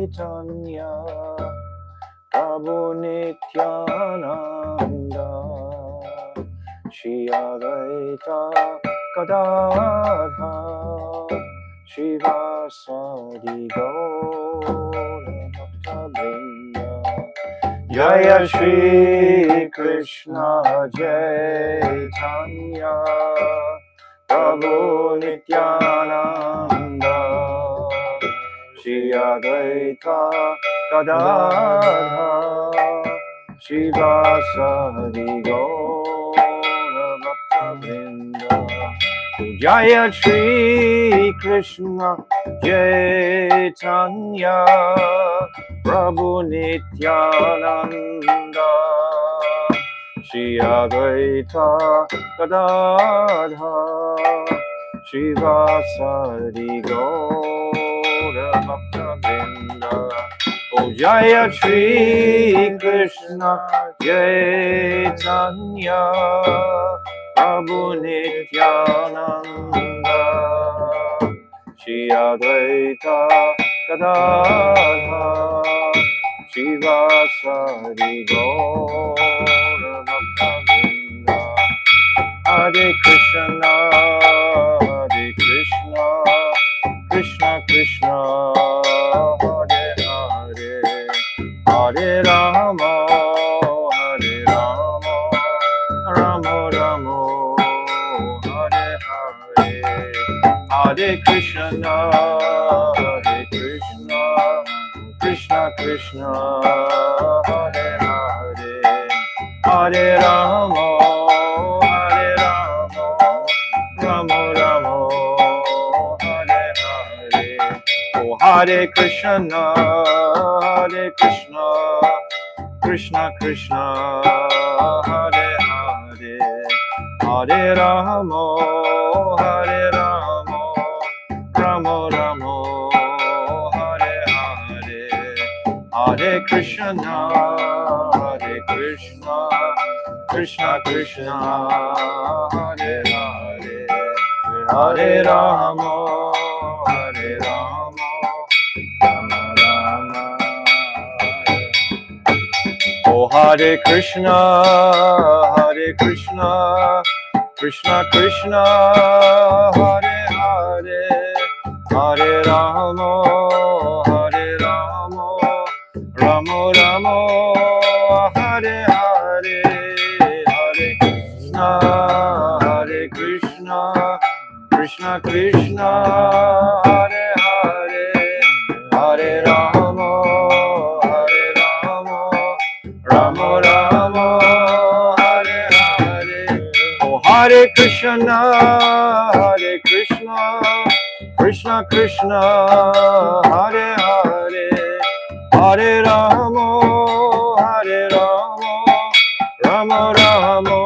Chaitanya Prabhu Nityananda Shri Advaita Gadadhara Shivasadi Gaura Bhakta Jaya Shri Krishna Chaitanya Prabhu Nityananda Shri Advaita Gadadhara Shivasadi Gaura Bhakta Jaya Shri Krishna Chaitanya Prabhu Nityananda Shri Advaita Gadadhara Shivasadi Gaura Bhakta Oh Jaya Shri Krishna Chaitanya Prabhu Nityananda Shri Advaita Gadadhara Shivasadi Gaura Bhakta Hare Krishna, Krishna Krishna, Hare Hare, Hare Rama, Hare Rama, Rama Rama, Hare Hare, Hare Krishna, Krishna Krishna, Hare Hare, Hare Rama. Hare Krishna, Krishna Krishna, Hare Hare, Hare Rama, Rama Rama, Hare Hare, Hare Krishna, Krishna Krishna, Hare Hare, Hare Rama, Hare Krishna, Krishna Krishna, Hare Hare, Hare Rama, Rama Rama, Hare Hare, Hare Krishna, Krishna Krishna, Hare Hare, Hare Rama, Rama Rama, Hare Hare, Oh Hare Krishna, Krishna Krishna, Hare Hare, Hare Rama, Rama Rama,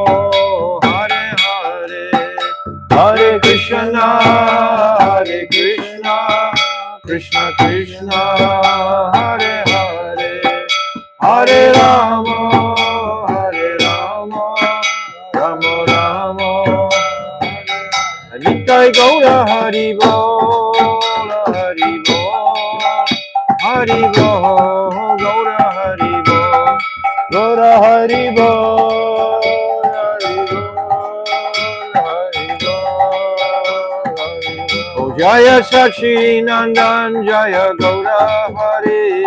Hare Hare, Hare Krishna, Krishna Krishna, Hare Hare, Hare Rama, Rama Rama, Nitai Gaura Hari Bol, Hari Bol, Hari Bol, Gaura Hari Bol, Gaura Hari Bol, Hari Bol, Oh Jaya Sachi Nandan Jaya Gaura Hari,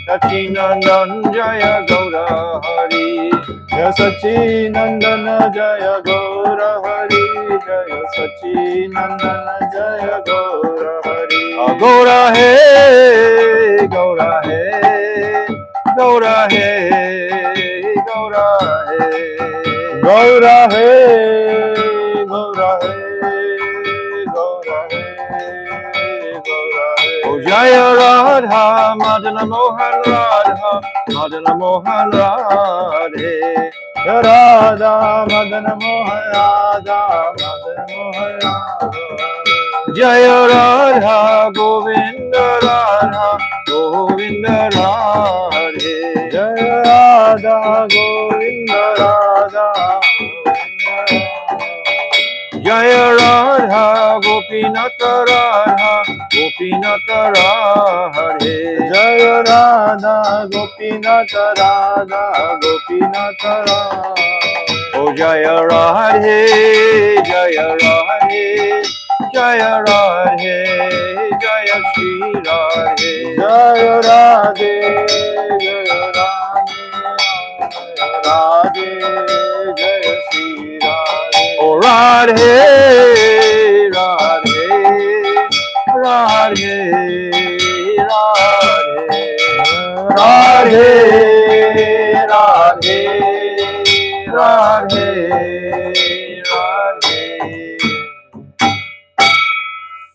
Sachi Nandan Jaya Gaura Hari, Jaya Sachi Nandana Jaya Gaura Hari, Jaya Sachi Nandana Jaya Gaura Hari, Gaura Hey, Gaura Hey, Gaura Hey, Gaura Hey, Gaura Hey, Gaura Hey. Oh Jaya Radha, Madana Mohan Radha, Madana Mohan Radhe, Radha, Madana Mohan Radha, Madana Mohan Radha, Jaya Radha, Govinda Radha, Govinda Radhe, Jaya Radha, Govinda Radha, Jaya Radha, Gopinata Radha, Gopinata Radhe, Radha Gopinatha Radha Gopinatha Radha. Oh Jaya Radhe Jaya Radhe Jaya Radhe Jaya Shri Radhe Jaya Radhe Jaya Radhe Radhe Jaya Shri Radhe. Oh Radhe Radhe Radhe Radhe Radhe Radhe Radhe.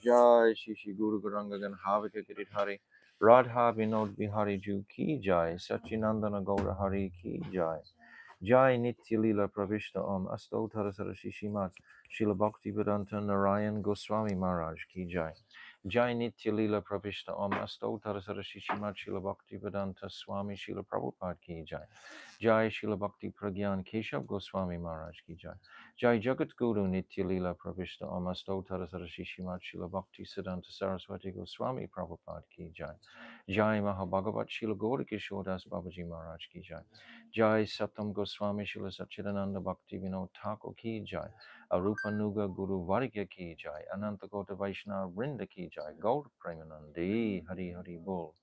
Jai Shri Shri Guru Garangagan Havika Giridhari Radha Vinod Bihari Ju Ki Jai Sachinandana Gaura Hari Ki Jai Jai Nitya Lila Pravishta Om Astottara Sarashishimat Srila Bhakti Vedanta Narayan Goswami Maharaj Ki Jai Jai Nitya Lila Pravishta Om Astottara Sarashishimat Srila Bhakti Vedanta Swami Srila Prabhupada Ki Jai Jai Srila Bhakti Pragyan Keshav Goswami Maharaj Ki Jai Jai Jagat Guru Nitya Lila Pravishta Om Astottara Sarashishimat Srila Bhakti Siddhanta Saraswati Goswami Prabhupada Ki Jai Jai Mahabhagavat Srila Gaura Kishore Das Babaji Maharaj Ki Jai Jai Satam Goswami Srila Satchidananda Bhakti Vinod Thakur Ki Jai Arupa Nuga Guru Vargya Ki Jai Ananta Gota Vaishnava Vrinda Ki Jai Gaur Premanandi Hari Hari Bol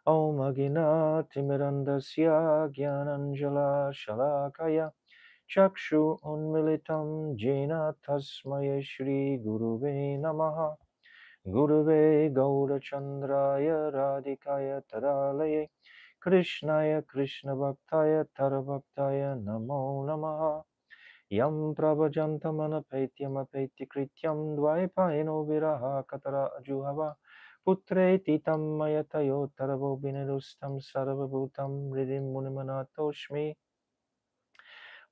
Om Agina Timirandasya Gyananjala Shalakaya Chakshu Unmilitam Jena Tasmaya Shri Guruve Namaha Guruve Gaurachandraya Radhikaya Taralaye Krishnaya Krishna Bhaktaya Tarabhaktaya Namo Namaha Yam Prabhajantamana Paityam Apaiti Krityam Dvaipayano Viraha Katara Ajuhava Putreti Tammayatayo Taravo Binedustam Sarvabhutam Ridim Munimanatoshmi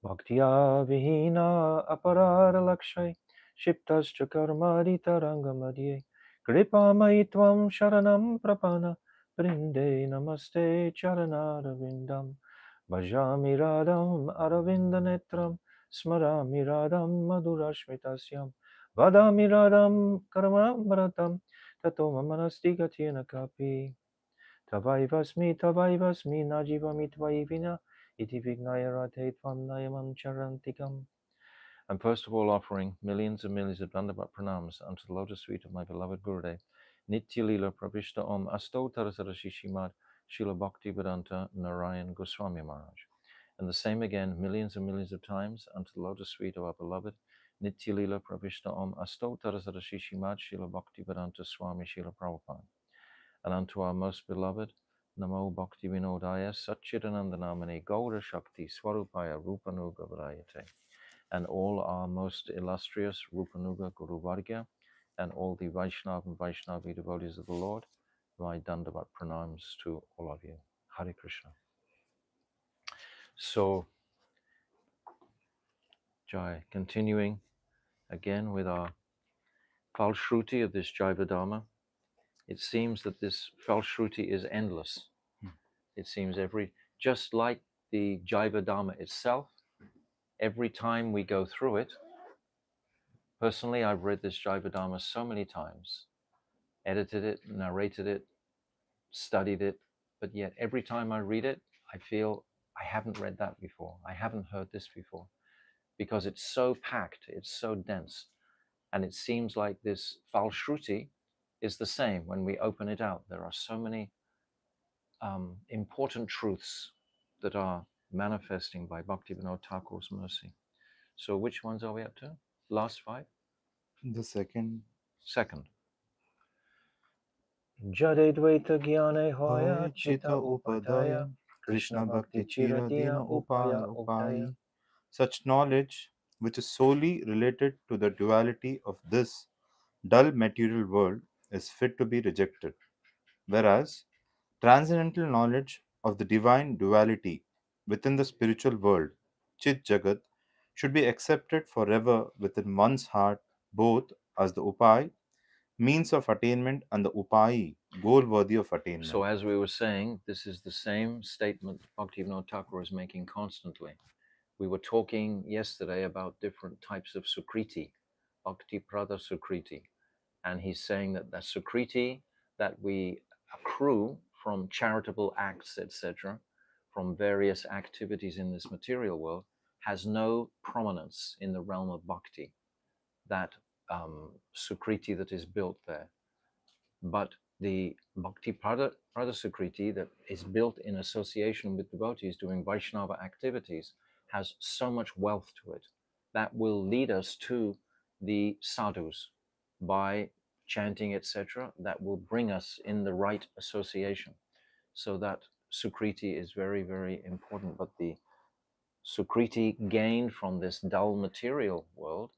Bhaktiya Vihina Aparara Lakshay Shiptascha Karmadi Tarangamadye Kripa Maitvam Sharanam Prapana Brinde Namaste Charanarvindam Bhajami Radham Aravindanetram Smarami Radham Madhurashmitasyam Vadami Radham Karamamratam Tato Mamanasti Gatyena Kapi Tavaivasmi Najivami Tvaivina Iti Vignaya Radhe Tvam Nayamam Charantikam. I'm first of all offering millions and millions of Dandavat pranams unto the lotus feet of my beloved Gurudev, Nitya Lila Pravishta Om Astottara Sarashishimat Srila Bhakti Vedanta Narayan Goswami Maharaj. And the same again, millions and millions of times unto the lotus feet of our beloved Nitya Lila Pravishta Om Astottara Sarashishimat Srila Bhakti Vedanta Swami Srila Prabhupada. And unto our most beloved Namo Bhakti Vinodaya Satchidanandanamani Gaura Shakti Swarupaya Rupanuga Vrayate, and all our most illustrious Rupanuga Guru Vargya, and all the Vaishnava and Vaishnavi devotees of the Lord, my Dandavat pranams to all of you. Hare Krishna. So, Jai, continuing again with our Falshruti of this Jaiva-Dharma, it seems that this Falshruti is endless. It seems just like the Jaiva-Dharma itself, every time we go through it, personally, I've read this Jaiva-Dharma so many times, edited it, narrated it, studied it, but yet every time I read it, I feel I haven't read that before. I haven't heard this before, because it's so packed, it's so dense. And it seems like this Falshruti is the same when we open it out. There are so many important truths that are manifesting by Bhaktivinoda Thakur's mercy. So which ones are we up to? Last 5? The second. Jade Dvaita Gyane Hoya Chita Chitta Upadaya, Upadaya Krishna Krishna Bhakti Bhakti Chiradina Chiradina Upaya Upaya Upaya. Upayi. Such knowledge, which is solely related to the duality of this dull material world, is fit to be rejected, whereas transcendental knowledge of the divine duality within the spiritual world, Chit Jagat, should be accepted forever within one's heart, both as the Upay, means of attainment, and the Upayi, goal worthy of attainment. So as we were saying, this is the same statement Bhaktivinoda Thakur is making constantly. We were talking yesterday about different types of Sukriti, Bhakti Prada Sukriti. And he's saying that the Sukriti that we accrue from charitable acts, etc., from various activities in this material world, has no prominence in the realm of bhakti, that sukriti that is built there. But the bhakti pada sukriti that is built in association with devotees doing Vaishnava activities has so much wealth to it that will lead us to the sadhus by chanting, etc., that will bring us in the right association. So that sukriti is very, very important. But the sukriti gained from this dull material world,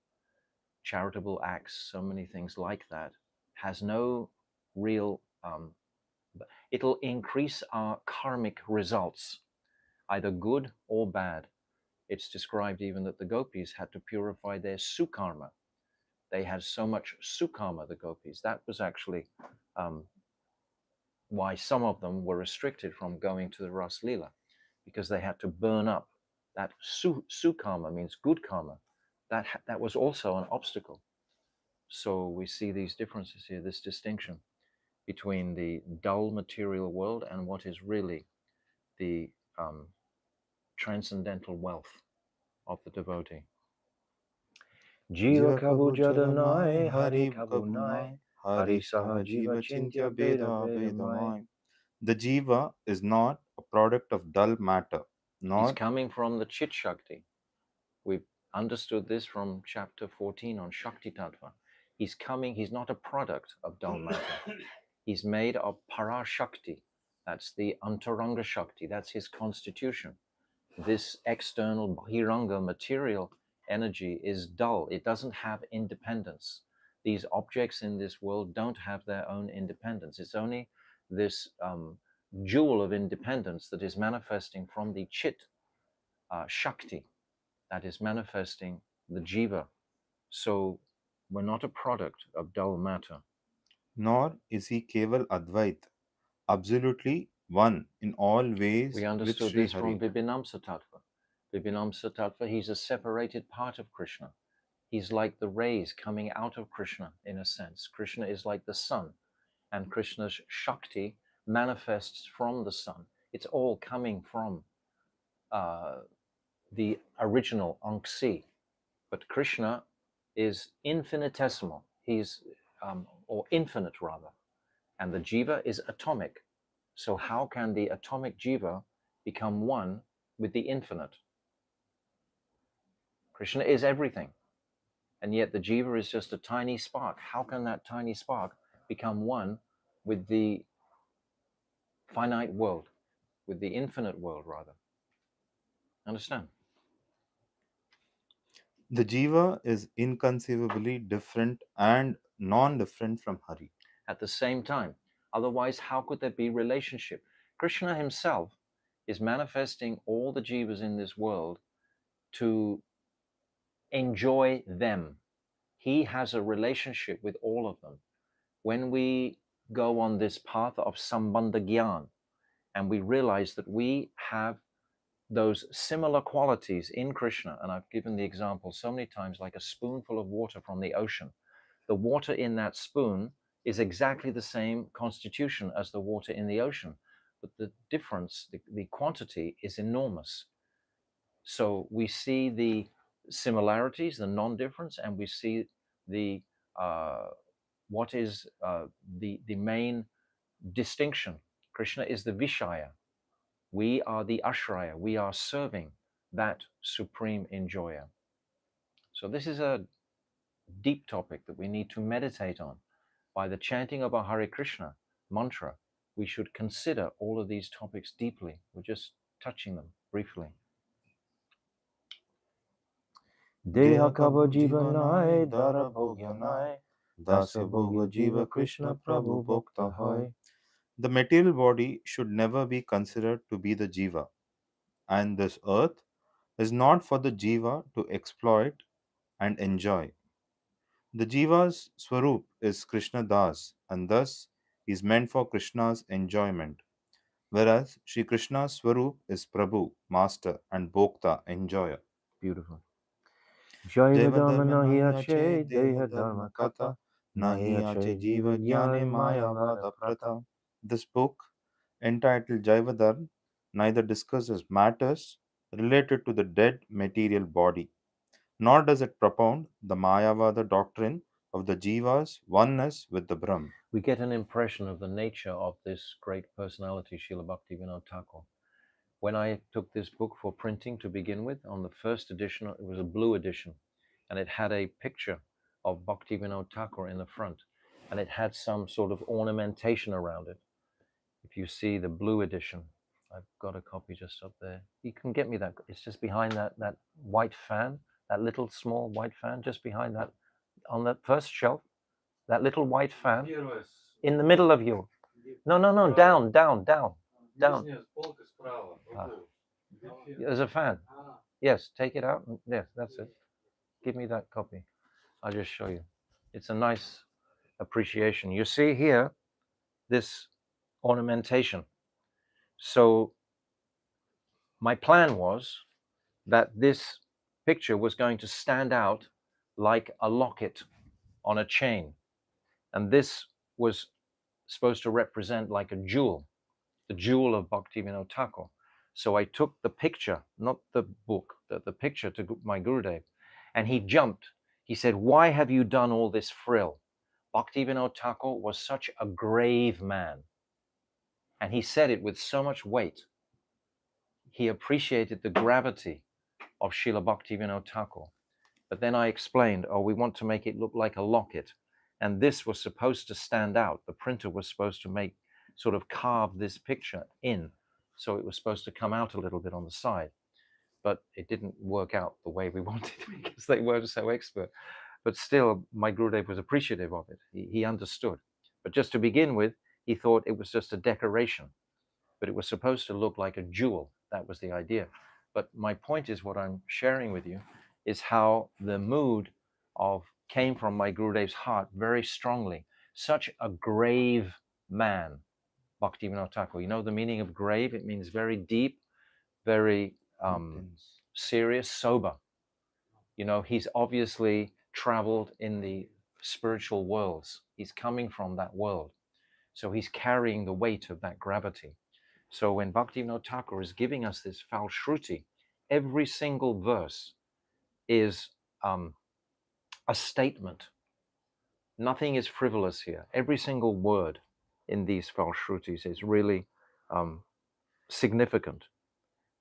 charitable acts, so many things like that, has no real, it'll increase our karmic results, either good or bad. It's described even that the gopis had to purify their sukarma. They had so much sukarma, the gopis. That was actually um, why some of them were restricted from going to the Ras Lila, because they had to burn up that sukarma, means good karma. That was also an obstacle. So we see these differences here, this distinction between the dull material world and what is really the transcendental wealth of the devotee. Jiva Jiva kabu Kabu jadanai, Jadanai, hari Hari kabu nai, Kabunai, Hari hari saha Saha jiva Jiva chintya Chintya beda Beda beda mai. Vedamai. The Jiva is not a product of dull matter, He's nor coming from the Chit Shakti. We've understood this from chapter 14 on Shakti Tattva. He's coming, he's not a product of dull matter. He's made of Para Shakti. That's the Antaranga Shakti. That's his constitution. This external Bahiranga material energy is dull. It doesn't have independence. These objects in this world don't have their own independence. It's only this jewel of independence that is manifesting from the Chit Shakti, that is manifesting the Jiva. So we're not a product of dull matter. nor is he Keval Advait, absolutely one in all We ways with understood Sri this from Hari. Vibhinamsa Tattva. Vibhinamsa Tattva, he's a separated part of Krishna. He's like the rays coming out of Krishna, in a sense. Krishna is like the sun, and Krishna's Shakti manifests from the sun. It's all coming from the original Anksi. But Krishna is infinitesimal. He's, or infinite rather, and the jiva is atomic. So how can the atomic jiva become one with the infinite? Krishna is everything, and yet the jiva is just a tiny spark. How can that tiny spark become one with the finite world, with the infinite world rather? Understand? The Jiva is inconceivably different and non different from Hari. At the same time, otherwise how could there be relationship? Krishna himself is manifesting all the jivas in this world to enjoy them. He has a relationship with all of them. When we go on this path of sambandha gyan and we realize that we have those similar qualities in Krishna, and I've given the example so many times, like a spoonful of water from the ocean. The water in that spoon is exactly the same constitution as the water in the ocean, but the difference, the quantity is enormous. So we see the similarities, the non-difference, and we see the what is the main distinction. Krishna is the Vishaya. We are the Ashraya. We are serving that supreme enjoyer. So this is a deep topic that we need to meditate on. By the chanting of our Hare Krishna mantra, we should consider all of these topics deeply. We're just touching them briefly. Deha kava jivanai, dara bhogyanai, dasa bhoga jiva Krishna Prabhu bhokta hoy. The material body should never be considered to be the Jiva, and this earth is not for the Jiva to exploit and enjoy. The Jiva's Swarup is Krishna Das, and thus is meant for Krishna's enjoyment, whereas Sri Krishna's Swarup is Prabhu, Master, and Bhokta, enjoyer. Beautiful. Jaiva Dharma Jaiva-Dharma nahi nahi ache, ache, Deha Deha Dharma Dharma kata, kata, nahi nahi ache ache Jiva Jiva Jnane Jnane Maya Maya Vada Vada Prata. Prata. This book entitled Jaiva-Dharma, neither discusses matters related to the dead material body, nor does it propound the Mayavada doctrine of the Jiva's oneness with the Brahm. We get an impression of the nature of this great personality, Srila Bhaktivinoda Thakur. When I took this book for printing to begin with, on the first edition, it was a blue edition, and it had a picture of Bhaktivinoda Thakur in the front, and it had some sort of ornamentation around it. If you see the blue edition, I've got a copy just up there. You can get me that. It's just behind that white fan, that little small white fan, just behind that, on that first shelf, that little white fan in the middle of you. No, down. Ah, there's a fan. Yes, take it out. Yes, that's it. Give me that copy. I'll just show you. It's a nice appreciation. You see here, this ornamentation. So my plan was that this picture was going to stand out like a locket on a chain. And this was supposed to represent like a jewel, the jewel of Bhaktivinoda Thakur. So I took the picture, not the book, the picture to my Gurudev, and he jumped. He said, "Why have you done all this frill?" Bhaktivinoda Thakur was such a grave man. And he said it with so much weight. He appreciated the gravity of Srila Bhaktivinoda Thakur. But then I explained, oh, we want to make it look like a locket. And this was supposed to stand out. The printer was supposed to sort of carve this picture in. So it was supposed to come out a little bit on the side. But it didn't work out the way we wanted because they were so expert. But still, my Gurudev was appreciative of it. He understood. But just to begin with, he thought it was just a decoration. But it was supposed to look like a jewel. That was the idea. But my point is, what I'm sharing with you is how the mood came from my Gurudev's heart very strongly. Such a grave man, Bhaktivinoda Thakur. You know the meaning of grave? It means very deep, very serious, sober. You know, he's obviously traveled in the spiritual worlds. He's coming from that world. So he's carrying the weight of that gravity. So when Bhaktivinoda Thakur is giving us this Falshruti, every single verse is a statement. Nothing is frivolous here. Every single word in these Falshrutis is really significant.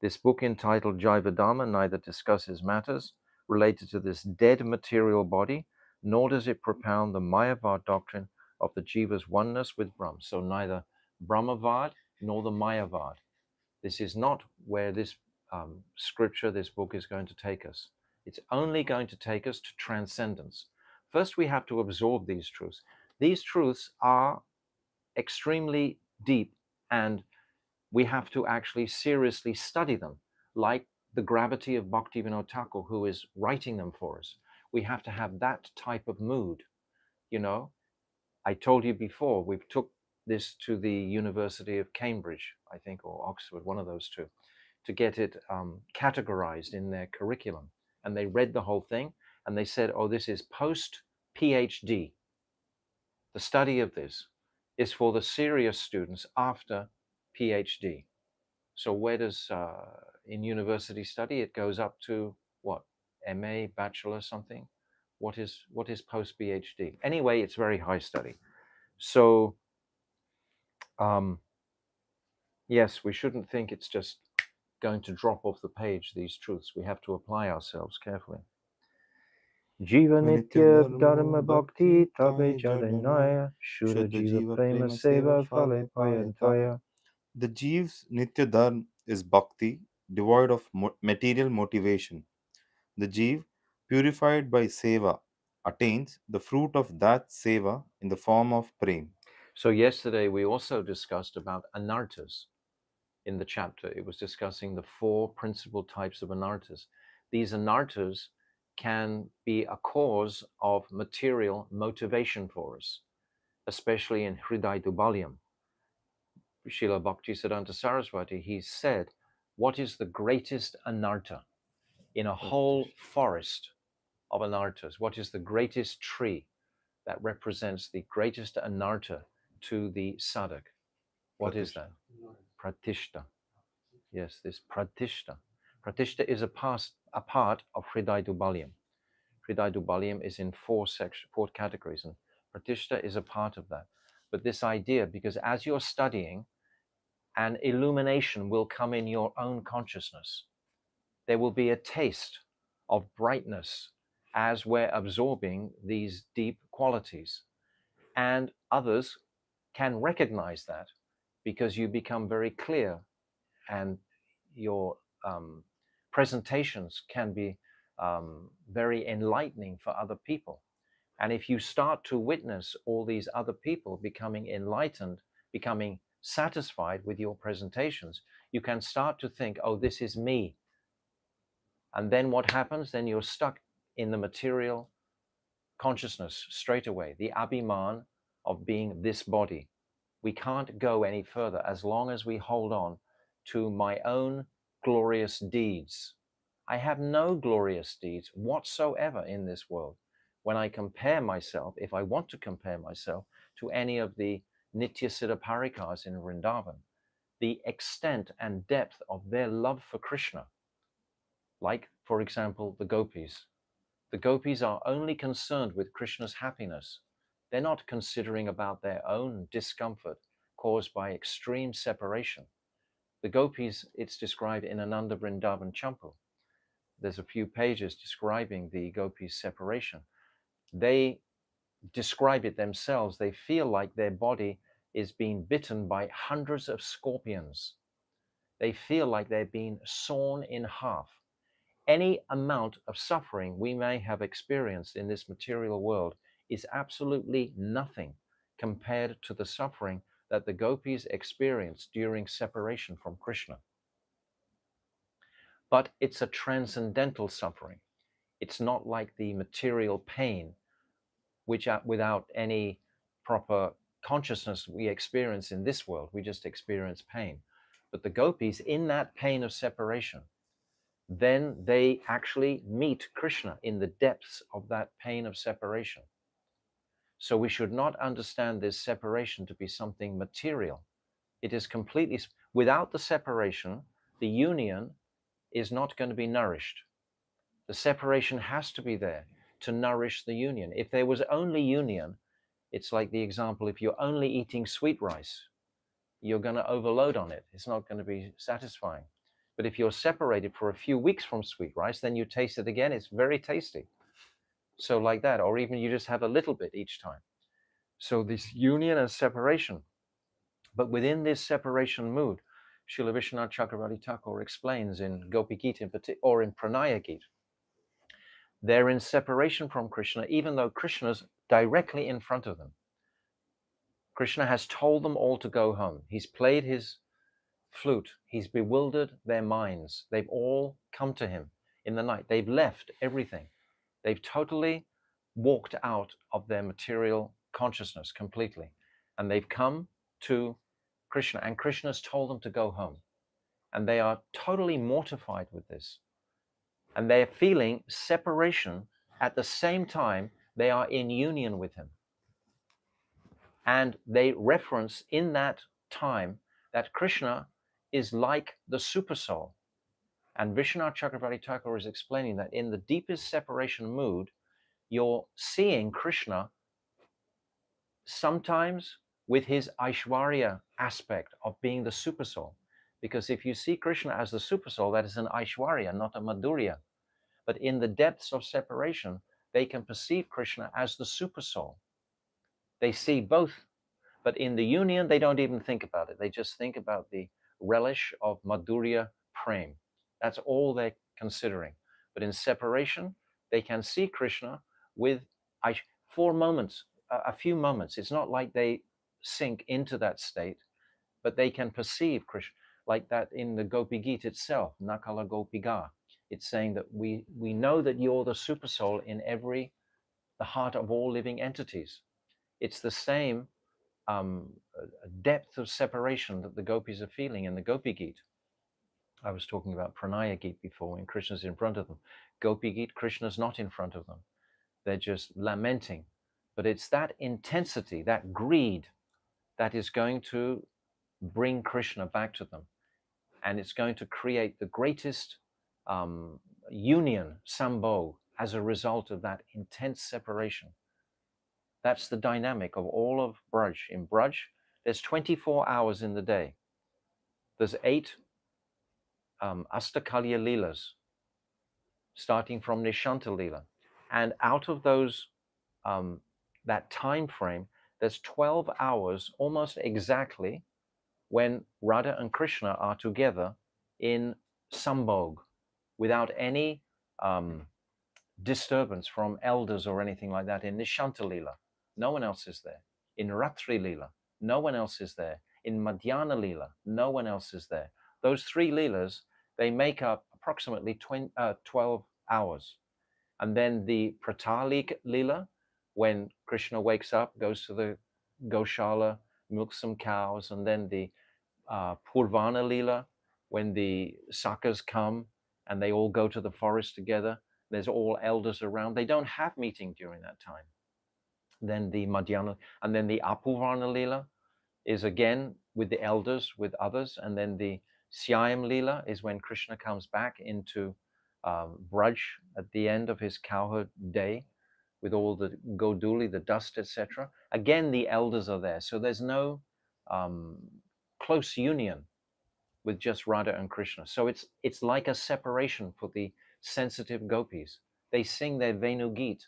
This book entitled Jaiva-Dharma neither discusses matters related to this dead material body, nor does it propound the Mayavad doctrine of the Jiva's oneness with Brahm. So neither Brahmavad nor the Mayavad. This is not where this scripture, this book is going to take us. It's only going to take us to transcendence. First, we have to absorb these truths. These truths are extremely deep, and we have to actually seriously study them, like the gravity of Bhaktivinoda Thakur, who is writing them for us. We have to have that type of mood. You know, I told you before, we've took this to the University of Cambridge, I think, or Oxford, one of those two, to get it categorized in their curriculum. And they read the whole thing and they said, oh, this is post-PhD. The study of this is for the serious students after PhD. So where does, in university study, it goes up to what? MA, bachelor, something? What is post-PhD? Anyway, it's very high study. So, yes, we shouldn't think it's just going to drop off the page, these truths. We have to apply ourselves carefully. Jiva nitya dharma bhakti tabe jadanaya shuddha jiva prema seva phale payantaya. The Jeev's Nitya Dharma is bhakti, devoid of material motivation. The Jeev, purified by seva, attains the fruit of that seva in the form of prem. So yesterday we also discussed about anarthas. In the chapter, it was discussing the four principal types of anarthas. These anarthas can be a cause of material motivation for us, especially in Hriday Dubalyam. Srila Bhaktisiddhanta Saraswati, he said, what is the greatest anartha in a whole forest of anarthas? What is the greatest tree that represents the greatest anartha to the sadhak? What is that? Pratishta. Yes, this Pratishta. Pratishta is a part of Hriday Dubalyam. Hriday Dubalyam is in four categories, and Pratishta is a part of that. But this idea, because as you're studying, an illumination will come in your own consciousness. There will be a taste of brightness as we're absorbing these deep qualities. And others can recognize that because you become very clear, and your presentations can be very enlightening for other people. And if you start to witness all these other people becoming enlightened, becoming satisfied with your presentations, you can start to think, oh, this is me. And then what happens? Then you're stuck in the material consciousness straight away, the abhiman of being this body. We can't go any further as long as we hold on to my own glorious deeds. I have no glorious deeds whatsoever in this world. When I compare myself, if I want to compare myself to any of the Nitya Siddha Parikas in Vrindavan, the extent and depth of their love for Krishna, like, for example, the gopis. The gopis are only concerned with Krishna's happiness. They're not considering about their own discomfort caused by extreme separation. The gopis, it's described in Ananda Vrindavan Champu. There's a few pages describing the gopis' separation. They describe it themselves. They feel like their body is being bitten by hundreds of scorpions. They feel like they're being sawn in half. Any amount of suffering we may have experienced in this material world is absolutely nothing compared to the suffering that the gopis experienced during separation from Krishna. But it's a transcendental suffering. It's not like the material pain, which without any proper consciousness we experience in this world. We just experience pain. But the gopis, in that pain of separation, then they actually meet Krishna in the depths of that pain of separation. So we should not understand this separation to be something material. It is completely, without the separation, the union is not going to be nourished. The separation has to be there to nourish the union. If there was only union, it's like the example, if you're only eating sweet rice, you're going to overload on it. It's not going to be satisfying. But if you're separated for a few weeks from sweet rice, then you taste it again. It's very tasty. So like that, or even you just have a little bit each time. So this union and separation. But within this separation mood, Srila Vishwanath Chakravarti Thakur explains in Gopi Gita or in Pranaya Gita, they're in separation from Krishna, even though Krishna's directly in front of them. Krishna has told them all to go home. He's played his flute. He's bewildered their minds. They've all come to him in the night. They've left everything. They've totally walked out of their material consciousness completely. And they've come to Krishna. And Krishna's told them to go home. And they are totally mortified with this. And they're feeling separation at the same time they are in union with him. And they reference in that time that Krishna is like the supersoul. And Vishwanath Chakravarti Thakur is explaining that in the deepest separation mood, you're seeing Krishna sometimes with his Aishwarya aspect of being the supersoul. Because if you see Krishna as the supersoul, that is an Aishwarya, not a Madhurya. But in the depths of separation, they can perceive Krishna as the supersoul. They see both. But in the union, they don't even think about it. They just think about the relish of Madhurya Prem. That's all they're considering. But in separation, they can see Krishna with for moments, a few moments. It's not like they sink into that state, but they can perceive Krishna, like that in the Gopi Gita itself, Nakala Gopiga. It's saying that we know that you're the supersoul in the heart of all living entities. It's the same depth of separation that the gopis are feeling in the Gopi Gita. I was talking about Pranaya Gita before, when Krishna's in front of them. Gopi Gita, Krishna's not in front of them. They're just lamenting. But it's that intensity, that greed, that is going to bring Krishna back to them. And it's going to create the greatest union, sambhog, as a result of that intense separation. That's the dynamic of all of Braj. In Braj, there's 24 hours in the day. There's 8 Astakalya Leelas, starting from Nishanta Leela. And out of those, that time frame, there's 12 hours almost exactly when Radha and Krishna are together in sambhog, without any disturbance from elders or anything like that. In Nishanta Leela, no one else is there. In Ratri Leela, no one else is there. In Madhyana Leela, no one else is there. Those 3 Leelas, they make up approximately 12 hours. And then the Pratalik Leela, when Krishna wakes up, goes to the Goshala, milks some cows, and then the Purvana Leela, when the Sakas come and they all go to the forest together. There's all elders around. They don't have meeting during that time. Then the Madhyana, and then the Apurvana Leela is again with the elders, with others. And then the Syayam Leela is when Krishna comes back into Braj at the end of his cowherd day with all the Goduli, the dust, etc. Again, the elders are there. So there's no close union with just Radha and Krishna. So it's like a separation for the sensitive gopis. They sing their Venu Geet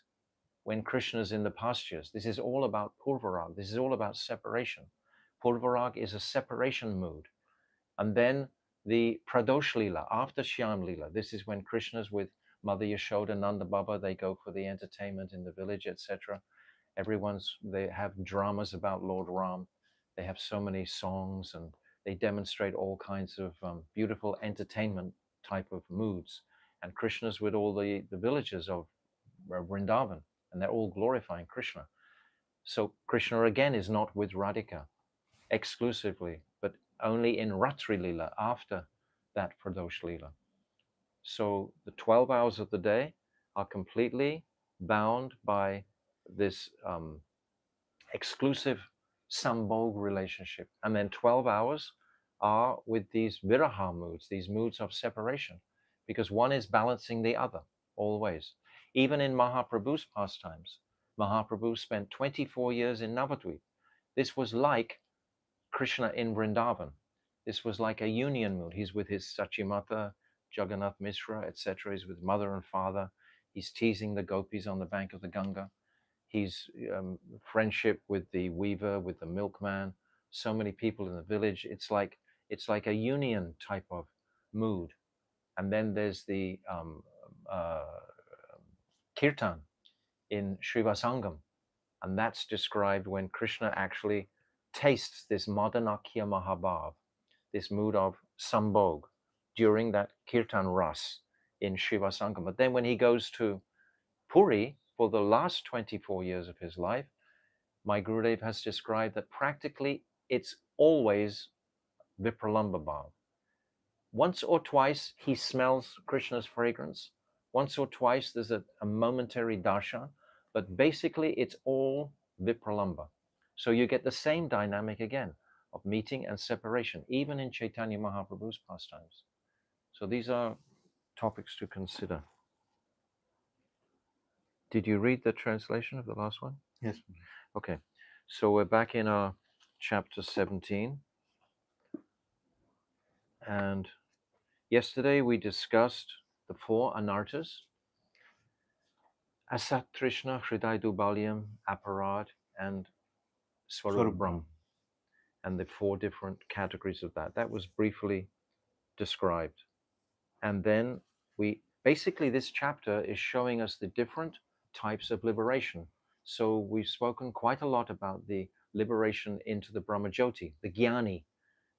when Krishna's in the pastures. This is all about Purvarag. This is all about separation. Purvarag is a separation mood. And then the Pradosh Leela, after Shyam Leela, this is when Krishna's with Mother Yashoda, Nanda Baba, they go for the entertainment in the village, etc. They have dramas about Lord Ram. They have so many songs and they demonstrate all kinds of beautiful entertainment type of moods. And Krishna's with all the villagers of Vrindavan, and they're all glorifying Krishna. So Krishna again is not with Radhika exclusively, but only in Ratri Leela after that Pradosh Leela. So the 12 hours of the day are completely bound by this exclusive sambhog relationship. And then 12 hours are with these viraha moods, these moods of separation, because one is balancing the other always. Even in Mahaprabhu's pastimes, Mahaprabhu spent 24 years in Navadvip. This was like Krishna in Vrindavan. This was like a union mood. He's with his Sachimata, Jagannath Mishra, etc. He's with mother and father. He's teasing the gopis on the bank of the Ganga. He's friendship with the weaver, with the milkman, so many people in the village. It's like a union type of mood. And then there's the kirtan in Srivasangam, and that's described when Krishna actually tastes this Madanakya Mahabhav, this mood of sambhog, during that kirtan ras in Srivasangam. But then when he goes to Puri for the last 24 years of his life, my Gurudev has described that practically it's always Vipralamba Bhav. Once or twice he smells Krishna's fragrance. Once or twice there's a momentary darshan, but basically it's all Vipralamba. So you get the same dynamic again of meeting and separation, even in Chaitanya Mahaprabhu's pastimes. So these are topics to consider. Did you read the translation of the last one? Yes. Okay. So we're back in our chapter 17. And yesterday we discussed the 4 anartas: Asat Trishna, Hriday Dubalyam, Aparad, and Swarup Brahm, and the 4 different categories of that. That was briefly described. And then basically this chapter is showing us the different types of liberation. So we've spoken quite a lot about the liberation into the Brahmajyoti, the Jnani.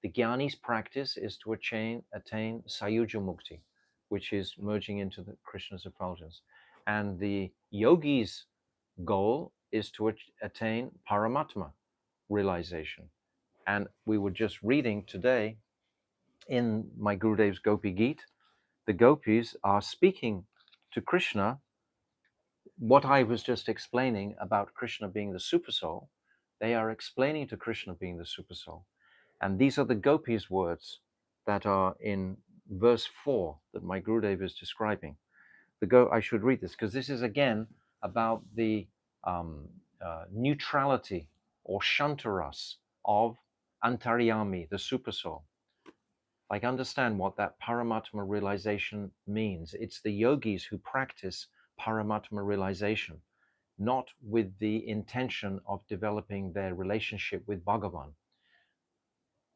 The Jnani's practice is to attain Sayuja Mukti, which is merging into the Krishna's effulgence. And the yogi's goal is to attain Paramatma realization. And we were just reading today in my Gurudev's Gopi Geet, the gopis are speaking to Krishna what I was just explaining about Krishna being the supersoul. They are explaining to Krishna being the supersoul. And these are the gopis' words that are in verse 4 that my Gurudev is describing. I should read this because this is again about the neutrality or shantaras of Antaryami, the Supersoul. Like, understand what that Paramatma realization means. It's the yogis who practice Paramatma realization, not with the intention of developing their relationship with Bhagavan.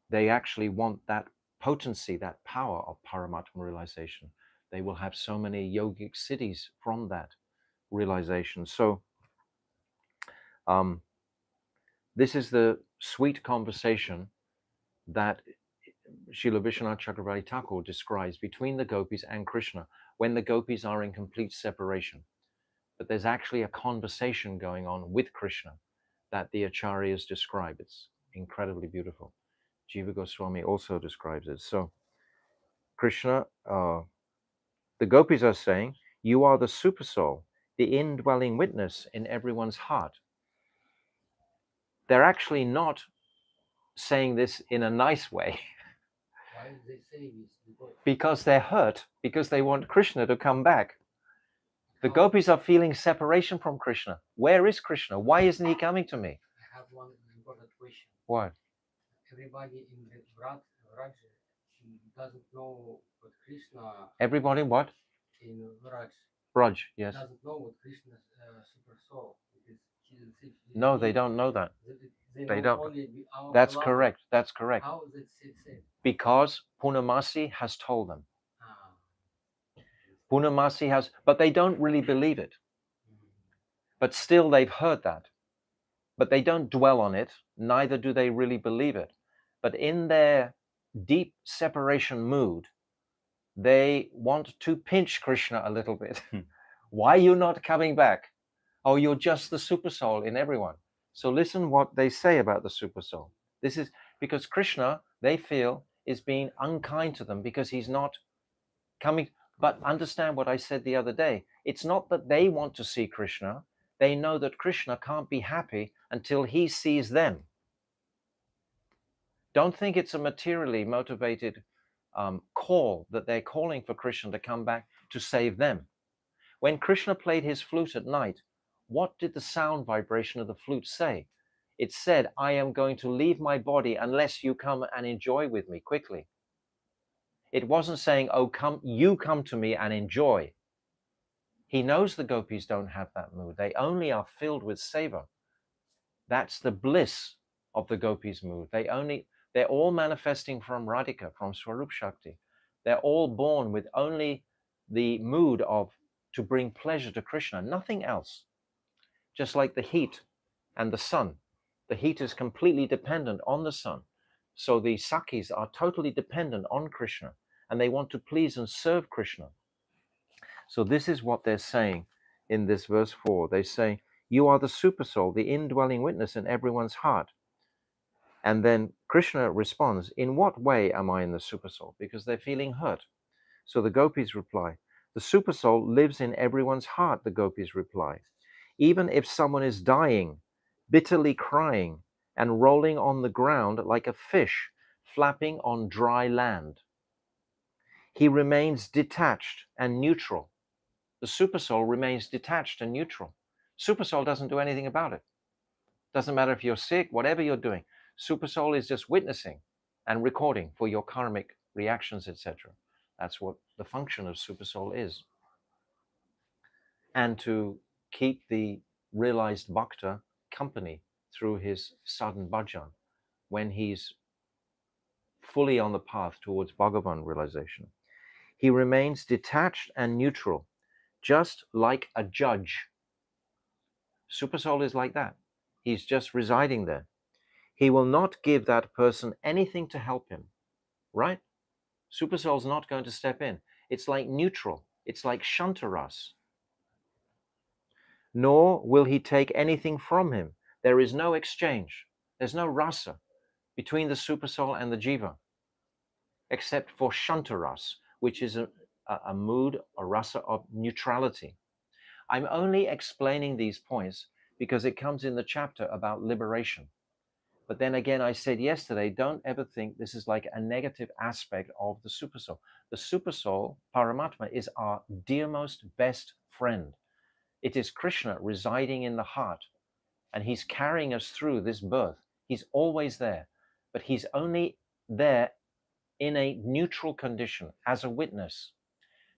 They actually want that potency, that power of Paramatma realization. They will have so many yogic siddhis from that realization. So this is the sweet conversation that Srila Vishwanath Chakravarti Thakur describes between the gopis and Krishna when the gopis are in complete separation. But there's actually a conversation going on with Krishna that the acharyas describe. It's incredibly beautiful. Jiva Goswami also describes it. So Krishna, the gopis are saying, you are the supersoul, the indwelling witness in everyone's heart. They're actually not saying this in a nice way. Why do they say this? Because they're hurt, because they want Krishna to come back. The gopis are feeling separation from Krishna. Where is Krishna? Why isn't he coming to me? I have one important question. What? Everybody in the Vraj, he doesn't know what Krishna. Everybody what? In Vraj. Braj, yes. Doesn't know what Krishna's super soul. Because no, they don't know that. They don't. Only That's correct. That's correct. How is it said? Because Purnamasi has told them. Purnamasi has, but they don't really believe it. But still, they've heard that. But they don't dwell on it, neither do they really believe it. But in their deep separation mood, they want to pinch Krishna a little bit. Why are you not coming back? Oh, you're just the supersoul in everyone. So listen what they say about the supersoul. This is because Krishna, they feel, is being unkind to them because he's not coming. But understand what I said the other day. It's not that they want to see Krishna. They know that Krishna can't be happy until he sees them. Don't think it's a materially motivated call that they're calling for Krishna to come back to save them. When Krishna played his flute at night, what did the sound vibration of the flute say? It said, I am going to leave my body unless you come and enjoy with me quickly. It wasn't saying, oh, you come to me and enjoy. He knows the gopis don't have that mood. They only are filled with seva. That's the bliss of the gopis' mood. They're all manifesting from Radhika, from Swarup Shakti. They're all born with only the mood of to bring pleasure to Krishna, nothing else. Just like the heat and the sun. The heat is completely dependent on the sun. So the Sakhis are totally dependent on Krishna and they want to please and serve Krishna. So this is what they're saying in this verse 4. They say, you are the supersoul, the indwelling witness in everyone's heart. And then Krishna responds, in what way am I in the supersoul? Because they're feeling hurt. So the gopis reply, the supersoul lives in everyone's heart, the gopis reply. Even if someone is dying, bitterly crying, and rolling on the ground like a fish flapping on dry land, he remains detached and neutral. The supersoul remains detached and neutral. Supersoul doesn't do anything about it. Doesn't matter if you're sick, whatever you're doing. Supersoul is just witnessing and recording for your karmic reactions, etc. That's what the function of supersoul is. And to keep the realized bhakta company through his sadhan bhajan when he's fully on the path towards Bhagavan realization. He remains detached and neutral, just like a judge. Supersoul is like that. He's just residing there. He will not give that person anything to help him, right? Supersoul's not going to step in. It's like neutral. It's like shantaras. Nor will he take anything from him. There is no exchange. There's no rasa between the supersoul and the jiva, except for shantaras, which is a mood, a rasa of neutrality. I'm only explaining these points because it comes in the chapter about liberation. But then again, I said yesterday, don't ever think this is like a negative aspect of the supersoul. The supersoul, Paramatma, is our dearmost best friend. It is Krishna residing in the heart, and he's carrying us through this birth. He's always there, but he's only there in a neutral condition as a witness.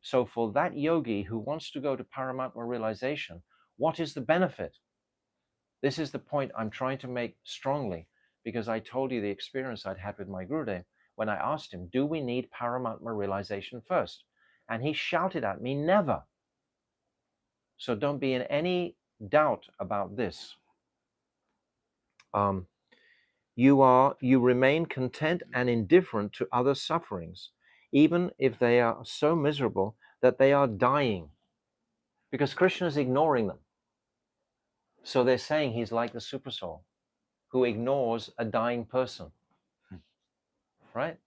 So for that yogi who wants to go to Paramatma realization, what is the benefit? This is the point I'm trying to make strongly, because I told you the experience I'd had with my Gurudev when I asked him, do we need Paramatma realization first? And he shouted at me, never. So don't be in any doubt about this. You remain content and indifferent to other sufferings, even if they are so miserable that they are dying, because Krishna is ignoring them. So they're saying he's like the supersoul who ignores a dying person, right?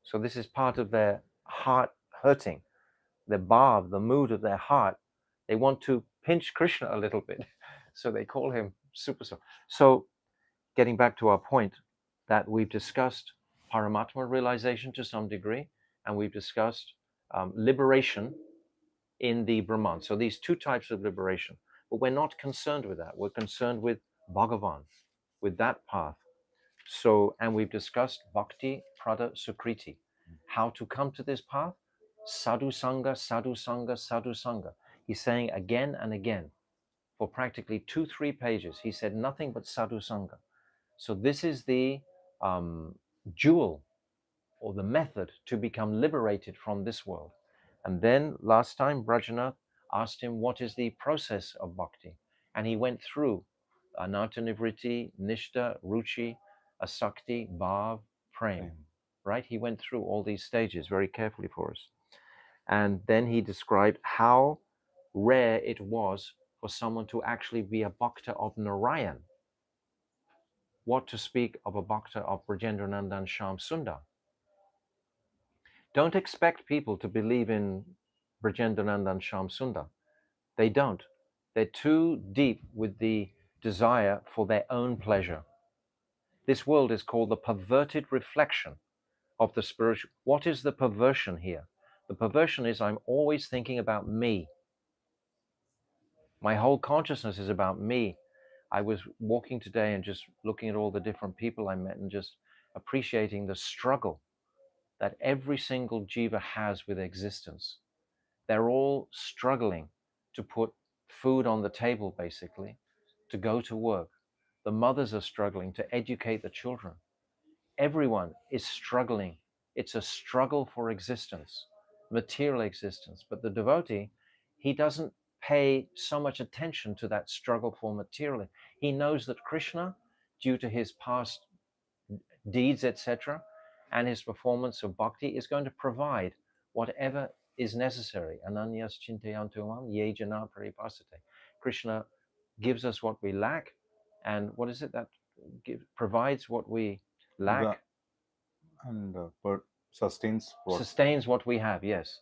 So this is part of their heart hurting, their bhav, the mood of their heart. They want to pinch Krishna a little bit, so they call him supersoul. So getting back to our point that we've discussed Paramatma realization to some degree, and we've discussed liberation in the Brahman. So these two types of liberation, but we're not concerned with that. We're concerned with Bhagavan, with that path. So, and we've discussed Bhakti Prada Sukriti, how to come to this path. Sadhu Sangha, Sadhu Sangha, Sadhu Sangha. He's saying again and again for practically 2-3 pages. He said nothing but Sadhu Sangha. So this is the jewel or the method to become liberated from this world. And then last time Brajanath asked him, what is the process of bhakti? And he went through Anarta Nivriti, Nishta, Ruchi, Asakti, Bhav, Prem, right? He went through all these stages very carefully for us. And then he described how rare it was for someone to actually be a bhakta of Narayan. What to speak of a bhakta of Brajendranandan Shyam Sundar. Don't expect people to believe in Brajendranandan Shyam Sundar. They don't. They're too deep with the desire for their own pleasure. This world is called the perverted reflection of the spiritual. What is the perversion here? The perversion is I'm always thinking about me. My whole consciousness is about me. I was walking today and just looking at all the different people I met and just appreciating the struggle that every single jiva has with existence. They're all struggling to put food on the table, basically, to go to work. The mothers are struggling to educate the children. Everyone is struggling. It's a struggle for existence, material existence. But the devotee, he doesn't pay so much attention to that struggle for material. He knows that Krishna, due to his past deeds, etc., and his performance of bhakti, is going to provide whatever is necessary. Ananyas chintayantumam ye jana paripasate. Krishna gives us what we lack, and what is it that provides what we lack? And sustains what? Sustains what we have, yes.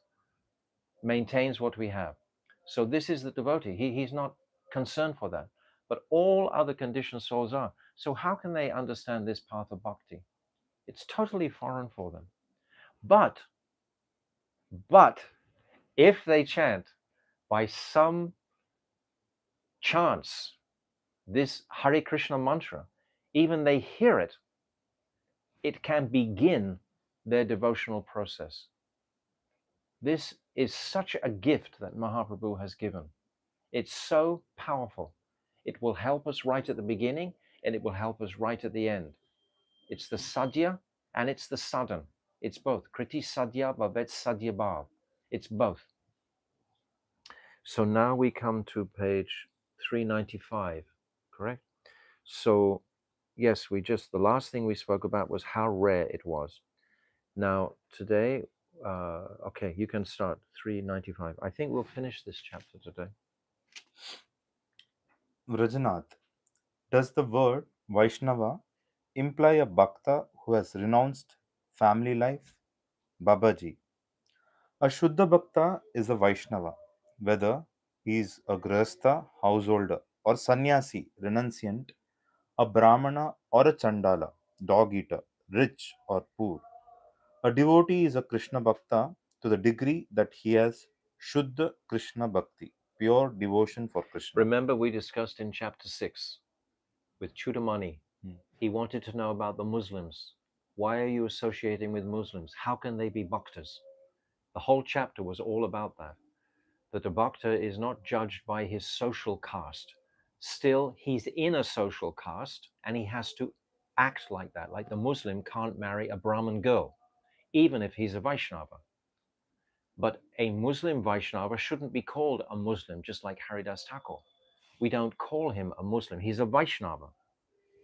Maintains what we have. So this is the devotee. He's not concerned for that. But all other conditioned souls are. So how can they understand this path of bhakti? It's totally foreign for them. But if they chant by some chance this Hare Krishna mantra, even they hear it, it can begin their devotional process. This is such a gift that Mahaprabhu has given. It's so powerful. It will help us right at the beginning and it will help us right at the end. It's the sadhya and it's the sadhan. It's both. Kriti sadhya bhavet sadhya bhav. It's both. So now we come to page 395, correct? So yes, the last thing we spoke about was how rare it was. Now today, okay, you can start 395. I think we'll finish this chapter today. Vrajanath, does the word Vaishnava imply a bhakta who has renounced family life? Babaji, a Shuddha Bhakta is a Vaishnava, whether he is a Grahastha, householder, or sannyasi, renunciant, a Brahmana or a Chandala, dog eater, rich or poor. A devotee is a Krishna Bhakta to the degree that he has Shuddha Krishna Bhakti, pure devotion for Krishna. Remember, we discussed in chapter 6 with Chudamani. He wanted to know about the Muslims. Why are you associating with Muslims? How can they be bhaktas? The whole chapter was all about that. That a bhakta is not judged by his social caste. Still, he's in a social caste and he has to act like that. Like the Muslim can't marry a Brahmin girl, even if he's a Vaishnava. But a Muslim Vaishnava shouldn't be called a Muslim, just like Haridas Thakur. We don't call him a Muslim. He's a Vaishnava.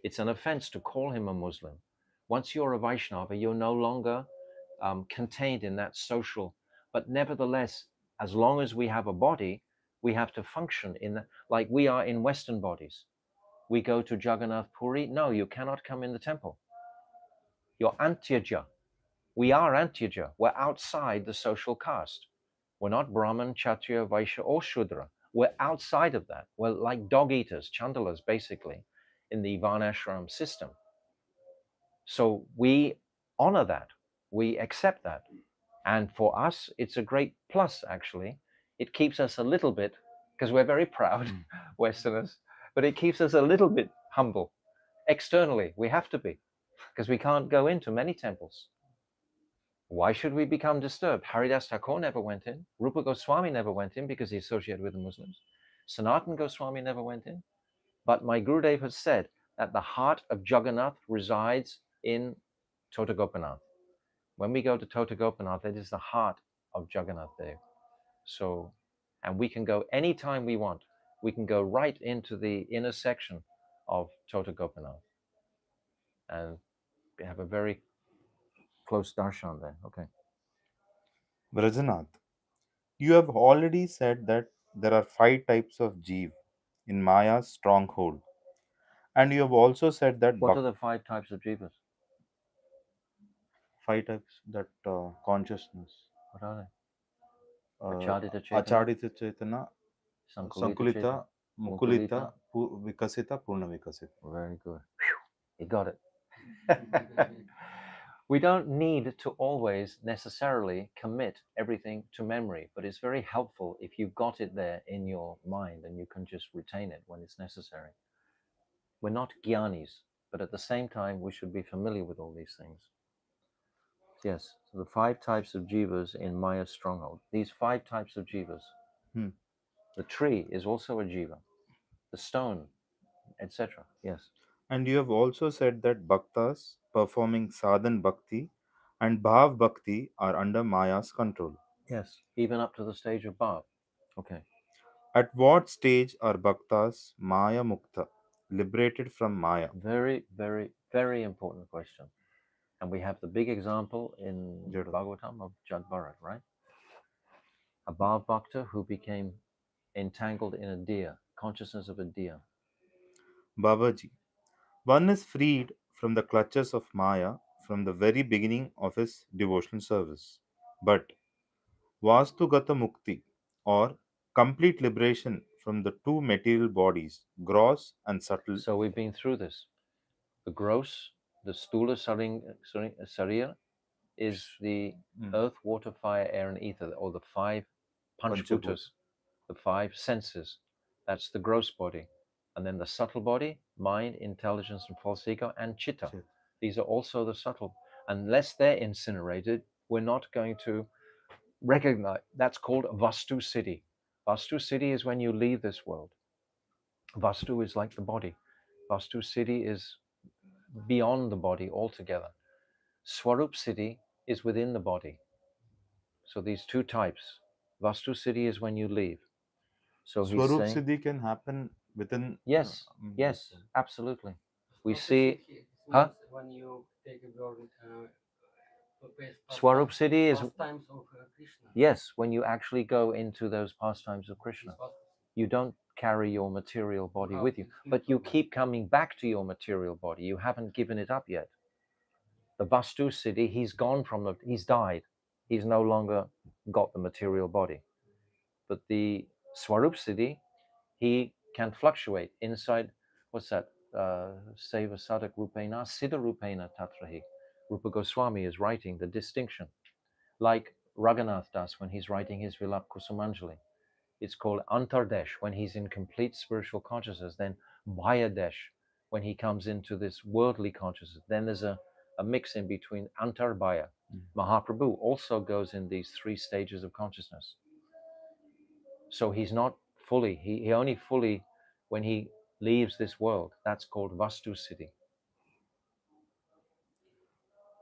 It's an offense to call him a Muslim. Once you're a Vaishnava, you're no longer contained in that social. But nevertheless, as long as we have a body, we have to function in that, like we are in Western bodies. We go to Jagannath Puri. No, you cannot come in the temple. You're Antyaja. We are Antyaja. We're outside the social caste. We're not Brahman, Kshatriya, Vaishya, or Shudra. We're outside of that. We're like dog eaters, chandalas, basically, in the Varnashram system. So we honor that. We accept that. And for us, it's a great plus, actually. It keeps us a little bit, because we're very proud Westerners, but it keeps us a little bit humble. Externally, we have to be, because we can't go into many temples. Why should we become disturbed? Haridas Thakur never went in. Rupa Goswami never went in because he associated with the Muslims. Sanatan Goswami never went in. But my Gurudev has said that the heart of Jagannath resides in Tota Gopinath. When we go to Tota Gopinath, it is the heart of Jagannath Dev. So, and we can go anytime we want. We can go right into the inner section of Tota Gopinath and have a very close darshan there. Okay. Vrajanath, you have already said that there are 5 types of Jeev in Maya's stronghold. And you have also said that What are the 5 types of jivas? 5 types that consciousness. What are they? Uh, Achadita Chetana, Achadita Chetana, Sankulita Sankulita, Chetana, Mukulita, Vikasita, Purna Vikasita. Very good. You got it. We don't need to always necessarily commit everything to memory, but it's very helpful if you've got it there in your mind and you can just retain it when it's necessary. We're not gyanis, but at the same time, we should be familiar with all these things. Yes, so the 5 types of jivas in Maya's stronghold. These 5 types of jivas. The tree is also a jiva. The stone, etc. Yes. And you have also said that bhaktas performing sadhan bhakti and bhav bhakti are under Maya's control. Yes. Even up to the stage of bhav. Okay. At what stage are bhaktas Maya Mukta, liberated from Maya? Very, very, very important question. And we have the big example in Jada. Bhagavatam of Jad Bharat, right? A bhav bhakta who became entangled in a deer, consciousness of a deer. Babaji, one is freed from the clutches of Maya from the very beginning of his devotional service. But Vastugata Mukti, or complete liberation from the 2 material bodies, gross and subtle. So we've been through this. The gross, the stula sarira, is the earth, water, fire, air, and ether, or the 5 panchbhutas, the 5 senses. That's the gross body. And then the subtle body, mind, intelligence, and false ego, and chitta. These are also the subtle. Unless they're incinerated, we're not going to recognize. That's called Vastu Siddhi. Vastu Siddhi is when you leave this world. Vastu is like the body. Vastu Siddhi is beyond the body altogether. Swarup Siddhi is within the body. So these 2 types. Vastu Siddhi is when you leave. So he's Swarup saying, Siddhi can happen within. yes, yes, absolutely. We Swarup see, Siddhi, it huh? means when you take a girl Swarup Siddhi is, pastimes of Krishna. yes, when you actually go into those pastimes of Krishna. It's Vastu. You don't carry your material body Wow, with you, it's but you spiritual keep coming back to your material body. You haven't given it up yet. The Vastu Siddhi, he's gone from the, he's died. He's no longer got the material body. But the Swarup Siddhi, he can fluctuate inside, what's that? Seva Sadak Rupena Siddha Rupena Tatrahi. Rupa Goswami is writing the distinction, like Raghunath Das when he's writing his Vilap Kusumanjali. It's called Antardesh when he's in complete spiritual consciousness, then Bhayadesh when he comes into this worldly consciousness. Then there's a mix in between Antarbhaya. Mahaprabhu also goes in these three stages of consciousness. So he's not fully, he only fully, when he leaves this world, that's called Vastu Siddhi.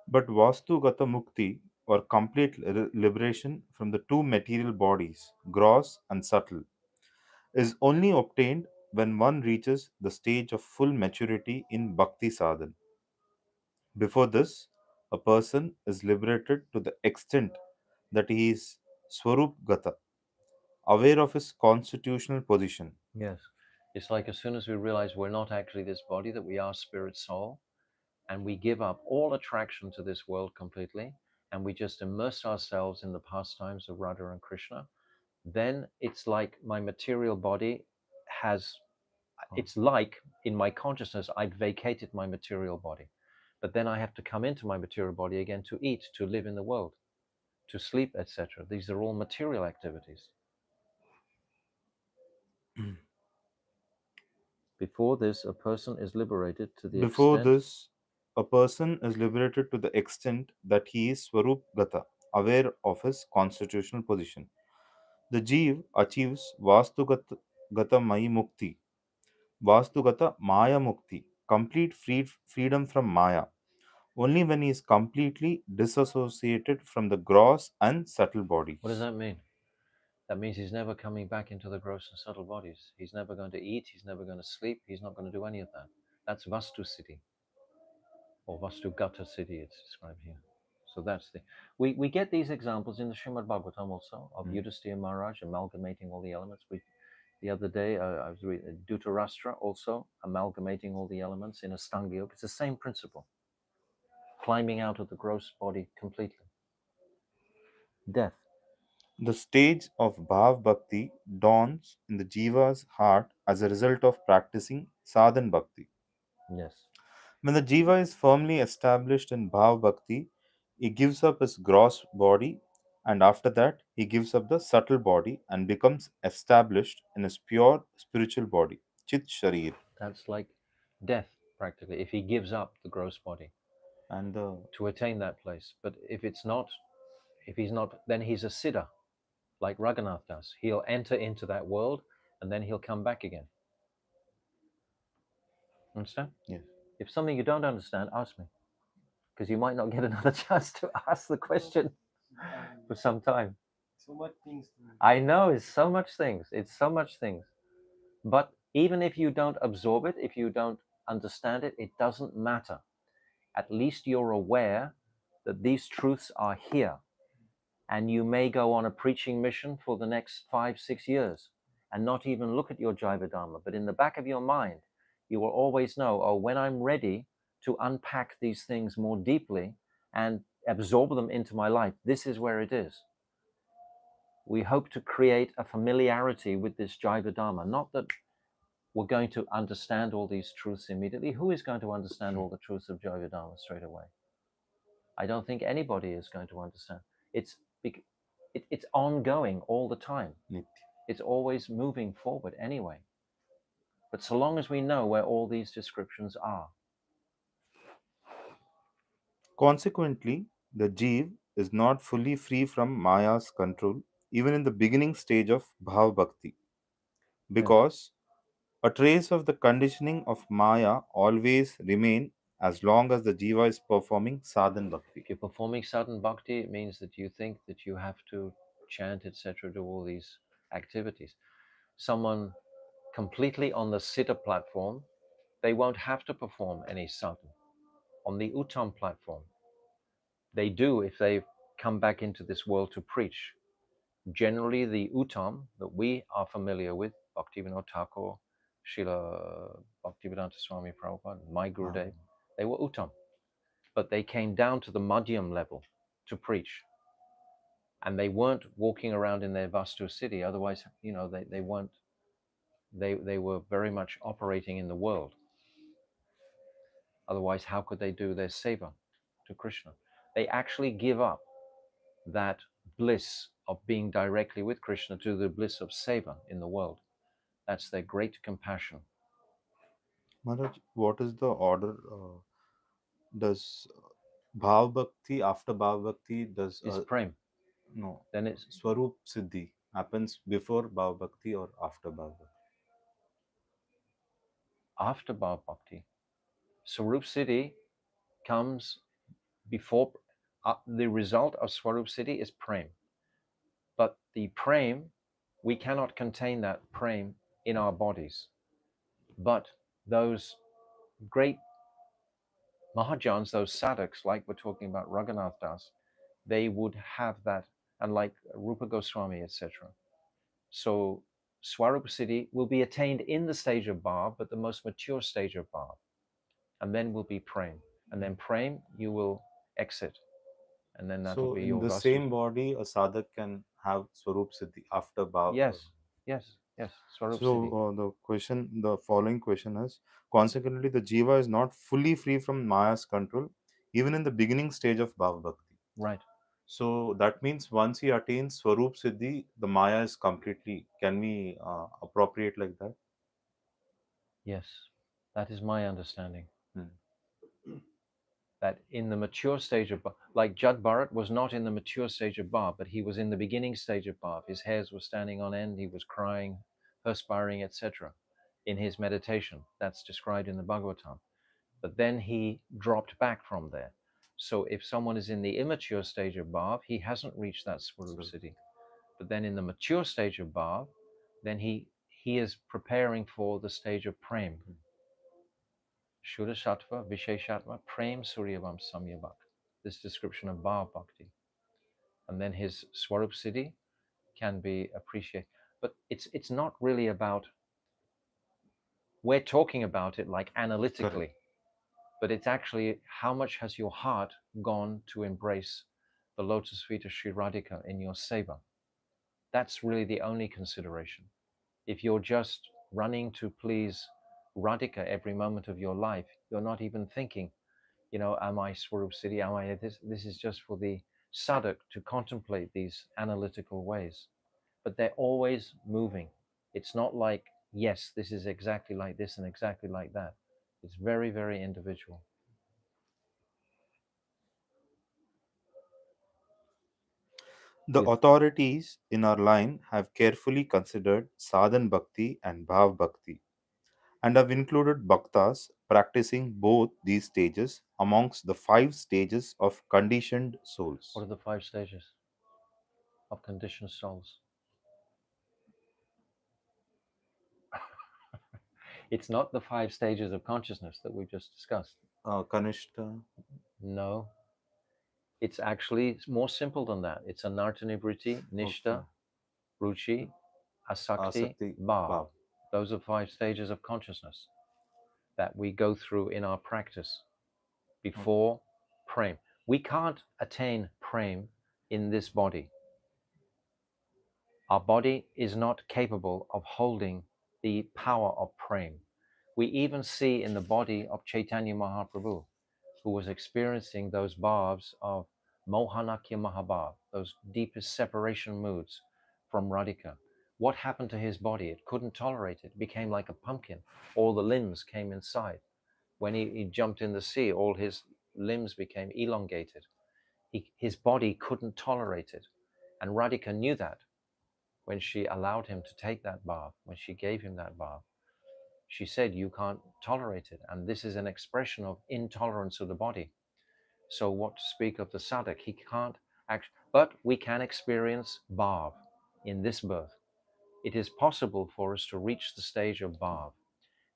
But Vastu Gata Mukti, or complete liberation from the two material bodies, gross and subtle, is only obtained when one reaches the stage of full maturity in Bhakti Sadhan. Before this, a person is liberated to the extent that he is Swarup Gata, aware of his constitutional position. Yes. It's like as soon as we realize we're not actually this body, that we are spirit soul, and we give up all attraction to this world completely, and we just immerse ourselves in the pastimes of Radha and Krishna, then it's like my material body has, it's like in my consciousness, I've vacated my material body. But then I have to come into my material body again to eat, to live in the world, to sleep, etc. These are all material activities. Before this, a person is liberated to the Before extent. this, a person is liberated to the extent that he is Swarup Gata, aware of his constitutional position. The Jeev achieves Vastugata Mayi Mukti, Vastugata Maya Mukti, complete freedom from Maya, only when he is completely disassociated from the gross and subtle bodies. What does that mean? That means he's never coming back into the gross and subtle bodies. He's never going to eat, he's never going to sleep, he's not going to do any of that. That's Vastu Siddhi, or Vastu Gata Siddhi, it's described here. So that's the. We get these examples in the Srimad Bhagavatam also of Yudhisthira Maharaj amalgamating all the elements. The other day, I was reading Dhritarashtra also amalgamating all the elements in Astanga Yoga. It's the same principle, climbing out of the gross body completely. Death. The stage of Bhav Bhakti dawns in the Jiva's heart as a result of practicing Sadhan Bhakti. Yes. When the Jiva is firmly established in Bhav Bhakti, he gives up his gross body, and after that, he gives up the subtle body and becomes established in his pure spiritual body, Chit Sharir. That's like death, practically, if he gives up the gross body And to attain that place. But if it's not, if he's not, then he's a siddha, like Raghunath does. He'll enter into that world and then he'll come back again. Understand? yes. If something you don't understand, ask me, because you might not get another chance to ask the question for some time. So much things. I know it's so much things. It's so much things. But even if you don't absorb it, if you don't understand it, it doesn't matter. At least you're aware that these truths are here. And you may go on a preaching mission for the next 5-6 years and not even look at your Jaiva-Dharma. But in the back of your mind, you will always know, oh, when I'm ready to unpack these things more deeply and absorb them into my life, this is where it is. We hope to create a familiarity with this Jaiva-Dharma, not that we're going to understand all these truths immediately. Who is going to understand all the truths of Jaiva-Dharma straight away? I don't think anybody is going to understand. It's it's ongoing all the time. Nitya. It's always moving forward anyway. But so long as we know where all these descriptions are. Consequently, the Jeev is not fully free from Maya's control even in the beginning stage of Bhav Bhakti, because a trace of the conditioning of Maya always remain as long as the Jiva is performing Sadhan Bhakti. If you're performing sadhan bhakti, it means that you think that you have to chant, etc., do all these activities. Someone completely on the siddha platform, they won't have to perform any sadhan. On the uttam platform, they do if they come back into this world to preach. Generally, the uttam that we are familiar with, Bhaktivinoda Thakur, Srila Bhaktivedanta Swami Prabhupada, my Gurudev, they were uttam. But they came down to the madhyam level to preach. And they weren't walking around in their Vastu city. Otherwise, they weren't, they were very much operating in the world. Otherwise, how could they do their seva to Krishna? They actually give up that bliss of being directly with Krishna to the bliss of seva in the world. That's their great compassion. Maharaj, what is the order? Does Bhav Bhakti, after Bhav Bhakti, does Is prem. no Then it's Swarup Siddhi happens before Bhav Bhakti or after Bhav Bhakti? after Bhav Bhakti. Swarup Siddhi comes before. The result of Swarup Siddhi is prem. But the prem, we cannot contain that prem in our bodies. But those great Mahajans, those sadhaks, like we're talking about Raghunath Das, they would have that, and like Rupa Goswami, etc. So Swarupa Siddhi will be attained in the stage of Bhav, but the most mature stage of Bhav. And then will be Prem. And then Prem, you will exit. And then that will So be in your the Vasu. same body, a sadhak can have Swarup Siddhi after Bhav. Yes, yes, yes. Swarup Siddhi. So the following question is: consequently, the jiva is not fully free from Maya's control, even in the beginning stage of Bhav Bhakti. Right. So that means once he attains Swarup Siddhi, the Maya is completely. Can we appropriate like that? Yes. That is my understanding. Hmm. That in the mature stage of Bhav, like Jad Bharat was not in the mature stage of Bhav, but he was in the beginning stage of Bhav. His hairs were standing on end, he was crying, perspiring, etc. in his meditation. That's described in the Bhagavatam. But then he dropped back from there. So if someone is in the immature stage of Bhav, he hasn't reached that Swarup Siddhi. But then in the mature stage of Bhav, then he is preparing for the stage of Prem. Shuddha Sattva, Visheshatma, Prem Suryavam Samyabhak. This description of Bhav Bhakti. And then his Swarup Siddhi can be appreciated. But it's not really about, we're talking about it like analytically. Correct. But it's actually how much has your heart gone to embrace the lotus feet of Sri Radhika in your seva. That's really the only consideration. If you're just running to please Radhika every moment of your life, you're not even thinking, am I Swarup Siddhi? Am I this? This is just for the sadhak to contemplate these analytical ways. But they're always moving. It's not like, yes, this is exactly like this and exactly like that. It's very, very individual. The Yes. authorities in our line have carefully considered sadhan bhakti and bhav bhakti and have included bhaktas practicing both these stages amongst the 5 stages of conditioned souls. What are the 5 stages of conditioned souls? It's not the 5 stages of consciousness that we just discussed. Kanishta. No, it's actually more simple than that. It's anartanivriti, nishta, Okay. ruchi, asakti, Asakti, bhav. bhav. Those are 5 stages of consciousness that we go through in our practice before prem. We can't attain prem in this body. Our body is not capable of holding the power of prem. We even see in the body of Chaitanya Mahaprabhu, who was experiencing those bhavs of Mohanakya Mahabhav, those deepest separation moods from Radhika. What happened to his body? It couldn't tolerate it. It became like a pumpkin. All the limbs came inside. When he jumped in the sea, all his limbs became elongated. His body couldn't tolerate it. And Radhika knew that when she allowed him to take that bath, when she gave him that bath. She said, you can't tolerate it. And this is an expression of intolerance of the body. So what to speak of the sadhak? He can't act, but we can experience bhav in this birth. It is possible for us to reach the stage of bhav.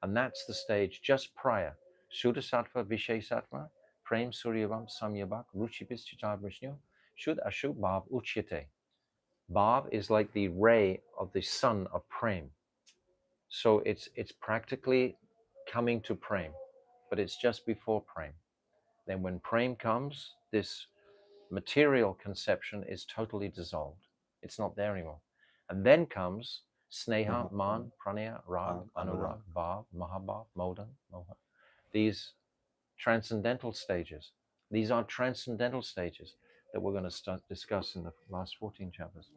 And that's the stage just prior. Shuddha sattva, vishay sattva, prem suryavam samyabhak, ruchipis chitar vishnu, shud ashub bhav uchyate. Bhav is like the ray of the sun of prem. So it's practically coming to prem, but it's just before prem. Then when prem comes, this material conception is totally dissolved. It's not there anymore. And then comes sneha, man, pranaya, rag, anurag, bhav, mahabhav, modan, moha. These transcendental stages. These are transcendental stages that we're going to discuss in the last 14 chapters.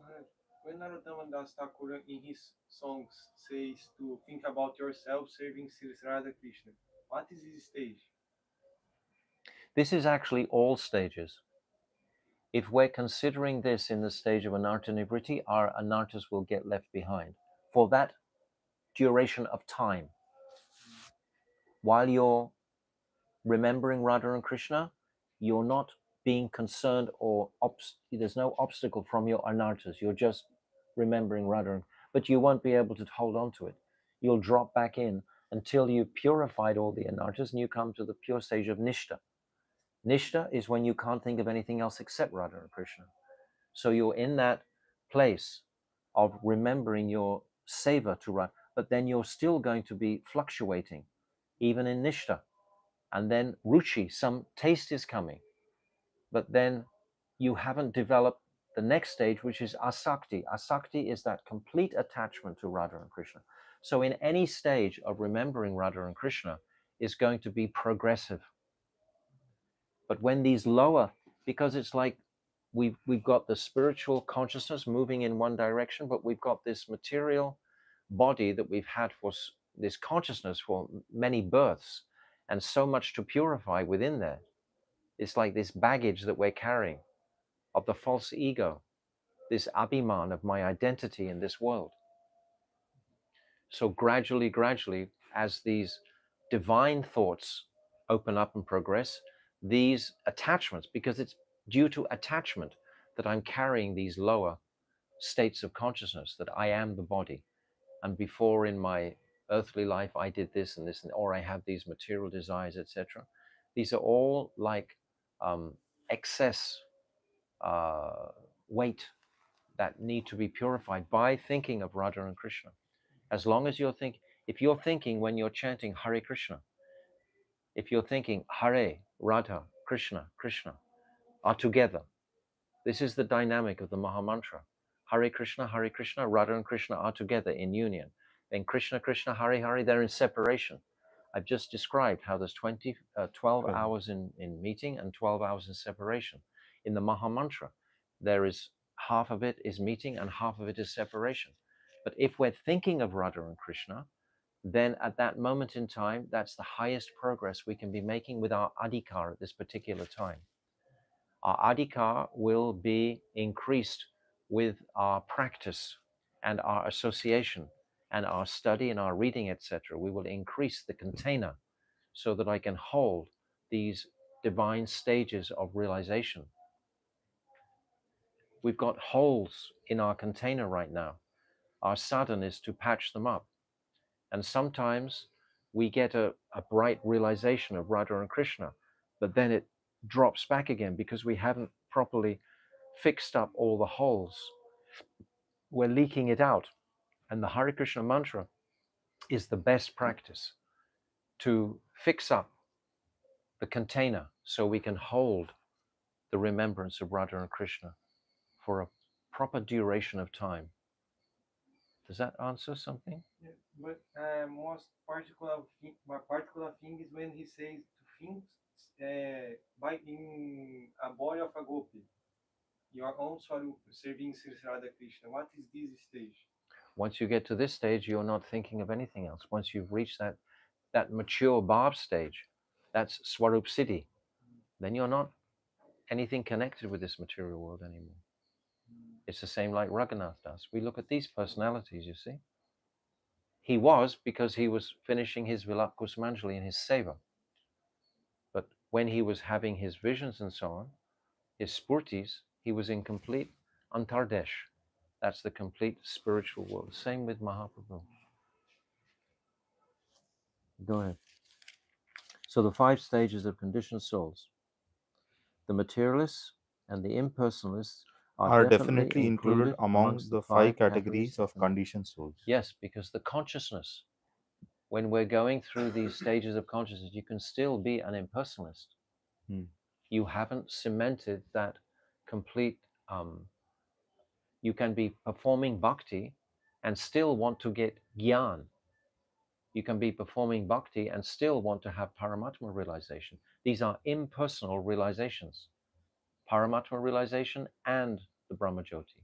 When Narottama Das Thakur in his songs says to think about yourself serving Sri Radha Krishna, what is this stage? This is actually all stages. If we're considering this in the stage of anartha nivriti, our anarthas will get left behind for that duration of time. While you're remembering Radha and Krishna, you're not being concerned or there's no obstacle from your anarthas. You're just remembering Radha, but you won't be able to hold on to it. You'll drop back in until you've purified all the anarthas and you come to the pure stage of nishta. Nishta is when you can't think of anything else except Radha and Krishna. So you're in that place of remembering your seva to Radha, but then you're still going to be fluctuating, even in nishta. And then ruchi, some taste is coming, but then you haven't developed the next stage, which is asakti. Asakti is that complete attachment to Radha and Krishna. So in any stage of remembering Radha and Krishna is going to be progressive. But when these lower, because it's like we've got the spiritual consciousness moving in one direction, but we've got this material body that we've had for this consciousness for many births, and so much to purify within there. It's like this baggage that we're carrying of the false ego, this abhiman of my identity in this world. So gradually, as these divine thoughts open up and progress, these attachments, because it's due to attachment that I'm carrying these lower states of consciousness, that I am the body. And before in my earthly life, I did this and this, or I have these material desires, etc. These are all like excess weight that need to be purified by thinking of Radha and Krishna. As long as you're thinking, if you're thinking when you're chanting Hare Krishna, if you're thinking Hare, Radha, Krishna, Krishna are together, this is the dynamic of the Maha Mantra. Hare Krishna, Radha and Krishna are together in union. Then Krishna, Krishna, Hare, Hare, they're in separation. I've just described how there's 12 hours in meeting and 12 hours in separation. In the Maha Mantra, there is half of it is meeting and half of it is separation. But if we're thinking of Radha and Krishna, then at that moment in time, that's the highest progress we can be making with our adhikar at this particular time. Our adhikar will be increased with our practice and our association and our study and our reading, etc. We will increase the container so that I can hold these divine stages of realization. We've got holes in our container right now. Our sadhana is to patch them up. And sometimes we get a bright realization of Radha and Krishna, but then it drops back again because we haven't properly fixed up all the holes. We're leaking it out. And the Hare Krishna mantra is the best practice to fix up the container so we can hold the remembrance of Radha and Krishna for a proper duration of time. Does that answer something? Yeah, but most particular thing is when he says to think by in a body of a gopi, your own swarupa, serving Sri Radha Krishna. What is this stage? Once you get to this stage, you're not thinking of anything else. Once you've reached that mature bhav stage, that's swarup siddhi, then you're not anything connected with this material world anymore. It's the same like Raghunath Das. We look at these personalities, you see. He was, because he was finishing his Vilap Kusmanjali and his seva. But when he was having his visions and so on, his spurtis, he was in complete antardesh. That's the complete spiritual world. Same with Mahaprabhu. Go ahead. So the 5 stages of conditioned souls. The materialists and the impersonalists are definitely included among the 5 categories of conditioned souls. Yes, because the consciousness, when we're going through these stages of consciousness, you can still be an impersonalist. You haven't cemented that complete, you can be performing bhakti and still want to get gyan. You can be performing bhakti and still want to have Paramatma realization. These are impersonal realizations. Paramatma realization and the Brahmajyoti.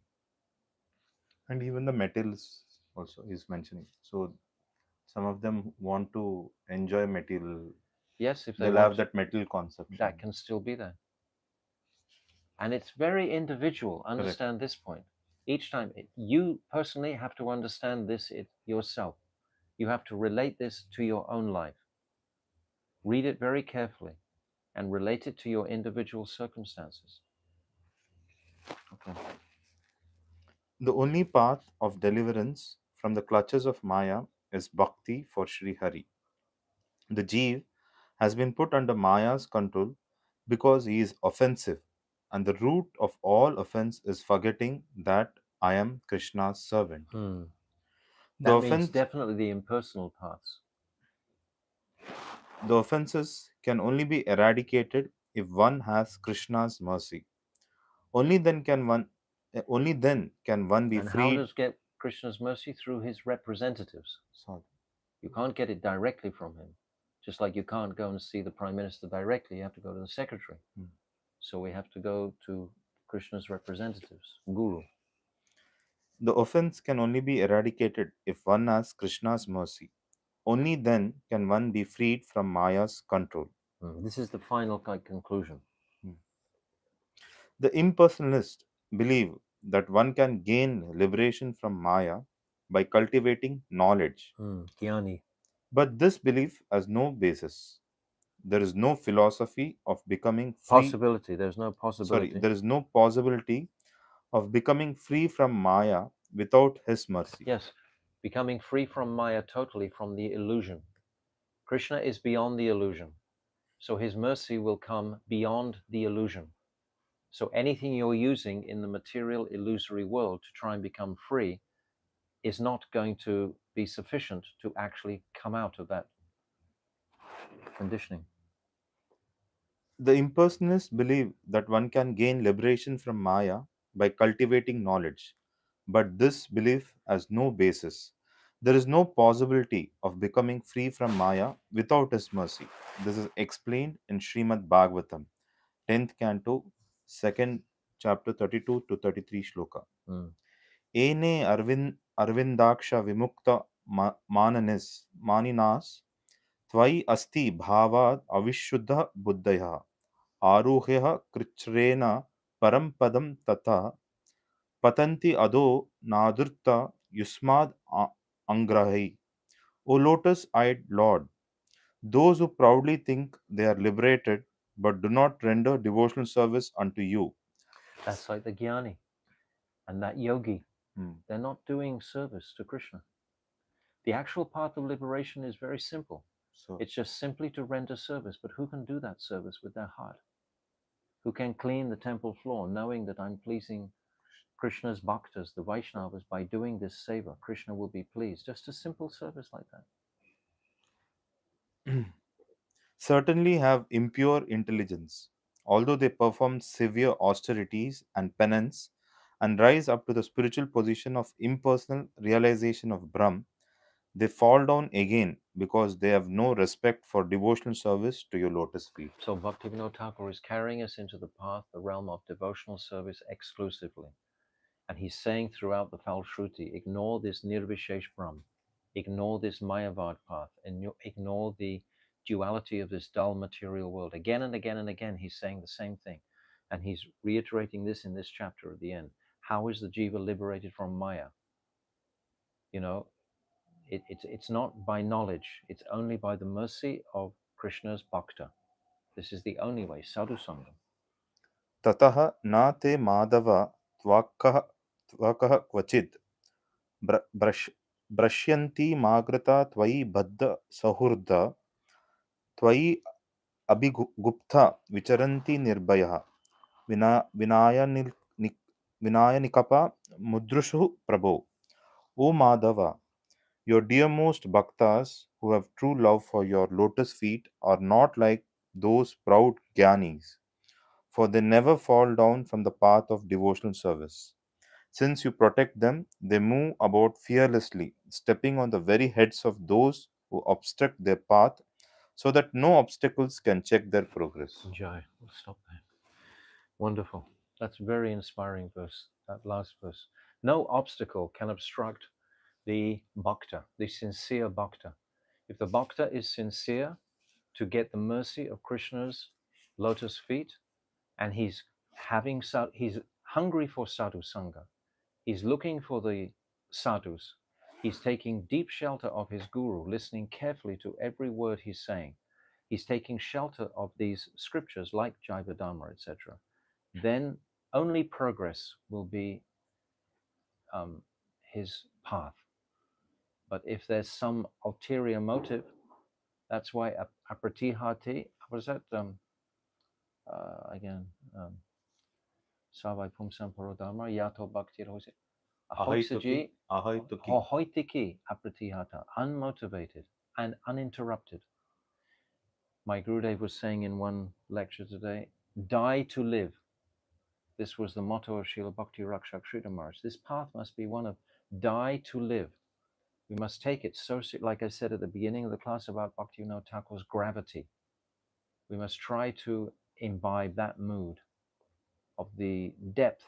And even the metals also is mentioning. So some of them want to enjoy material. Yes, if they They'll want, have that metal conception. that can still be there. And it's very individual. Understand this point. Each time, you personally have to understand this yourself. You have to relate this to your own life. Read it very carefully and relate it to your individual circumstances. Okay. The only path of deliverance from the clutches of Maya is bhakti for Sri Hari. The Jeev has been put under Maya's control because he is offensive, and the root of all offense is forgetting that I am Krishna's servant. The That means offense, definitely the impersonal paths. the offenses can only be eradicated if one has Krishna's mercy. Only then can one, only then can one be And how freed. does get Krishna's mercy? Through his representatives. Sorry. You can't get it directly from him. Just like you can't go and see the Prime Minister directly, you have to go to the Secretary. So we have to go to Krishna's representatives, Guru. The offense can only be eradicated if one has Krishna's mercy. Only then can one be freed from Maya's control. This is the final conclusion. The impersonalists believe that one can gain liberation from Maya by cultivating knowledge. Jnani. But this belief has no basis. There is no philosophy of becoming free. Possibility. There's no possibility. There is no possibility of becoming free from Maya without his mercy. Yes, becoming free from Maya totally, from the illusion. Krishna is beyond the illusion. So his mercy will come beyond the illusion. So anything you're using in the material illusory world to try and become free is not going to be sufficient to actually come out of that conditioning. The impersonalists believe that one can gain liberation from Maya by cultivating knowledge, but this belief has no basis. There is no possibility of becoming free from Maya without his mercy. This is explained in Srimad Bhagavatam, 10th canto, 2nd chapter 32 to 33 shloka. Ene Arvindaksha Vimukta Maninas Tvai Asti Bhavad Avishuddha Buddhaya Aruhya Krichreena Parampadam Tata Patanti Ado Nadurta Yusmad Angrahi. O lotus eyed Lord, those who proudly think they are liberated but do not render devotional service unto you. That's like the Jnani and that yogi. They're not doing service to Krishna. The actual path of liberation is very simple. So, It's just simply to render service. But who can do that service with their heart? Who can clean the temple floor knowing that I'm pleasing Krishna's bhaktas, the Vaishnavas, by doing this seva? Krishna will be pleased. Just a simple service like that. certainly have impure intelligence, although they perform severe austerities and penance and rise up to the spiritual position of impersonal realization of Brahm, they fall down again because they have no respect for devotional service to your lotus feet. So Bhaktivinoda Thakur is carrying us into the path, the realm of devotional service exclusively. And he's saying throughout the Falshruti, ignore this Nirvishesh Brahm, ignore this Mayavad path, and ignore the duality of this dull material world. Again and again and again, he's saying the same thing. And he's reiterating this in this chapter at the end. How is the jiva liberated from Maya? You know, it's not by knowledge, it's only by the mercy of Krishna's bhakta. This is the only way, sadhu sangam. Tataha na te madava tvakaha kvachit brashyanti magrata tvai baddha sahurda tvai abhigupta vicharanti nirbhaya vinayanikapa mudrushu prabho. O Madhava, your dearmost bhaktas who have true love for your lotus feet are not like those proud jnanis, for they never fall down from the path of devotional service. Since you protect them, they move about fearlessly, stepping on the very heads of those who obstruct their path so that no obstacles can check their progress. Jai, we'll stop there. Wonderful. That's a very inspiring verse, that last verse. No obstacle can obstruct the bhakta, the sincere bhakta. If the bhakta is sincere to get the mercy of Krishna's lotus feet, and he's he's hungry for sadhu sangha, he's looking for the sadhus, he's taking deep shelter of his guru, listening carefully to every word he's saying, he's taking shelter of these scriptures like Jaiva-Dharma, etc., then only progress will be his path. But if there's some ulterior motive, that's why apratihati, what is that? Again, savai pumsam parodharma yato bhakti rose. Ahoitsaji, Ahaituki. ahoitiki apratihata, unmotivated and uninterrupted. My Gurudev was saying in one lecture today, die to live. This was the motto of Srila Bhakti Rakshak Sridhar Maharaj. This path must be one of die to live. We must take it so, like I said at the beginning of the class about Bhaktivinoda Thakur's gravity. We must try to imbibe that mood of the depth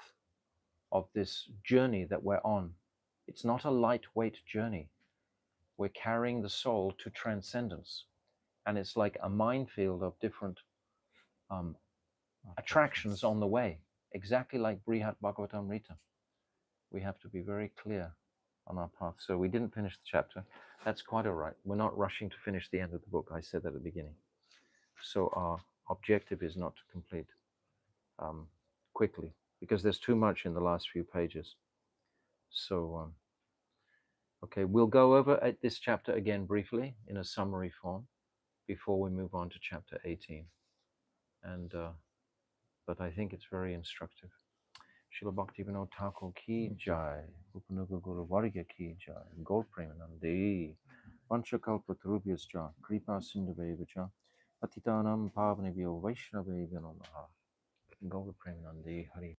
of this journey that we're on. It's not a lightweight journey. We're carrying the soul to transcendence. And it's like a minefield of different attractions on the way, exactly like Brihat Bhagavatamrita. We have to be very clear on our path. So we didn't finish the chapter. That's quite all right. We're not rushing to finish the end of the book. I said that at the beginning. So our objective is not to complete quickly, because there's too much in the last few pages. So, okay, we'll go over at this chapter again briefly in a summary form before we move on to chapter 18. And but I think it's very instructive. Srila Bhaktivinoda Thakur ki jai, Upanuga Guru Varga ki jai, Gaur Premanande, Vanchakalpatarubhyascha, Kripa Sindhaveva, Patitanam Pavanebhyo Vaishnavebhyo Namaha, Gaur Premanande Hari.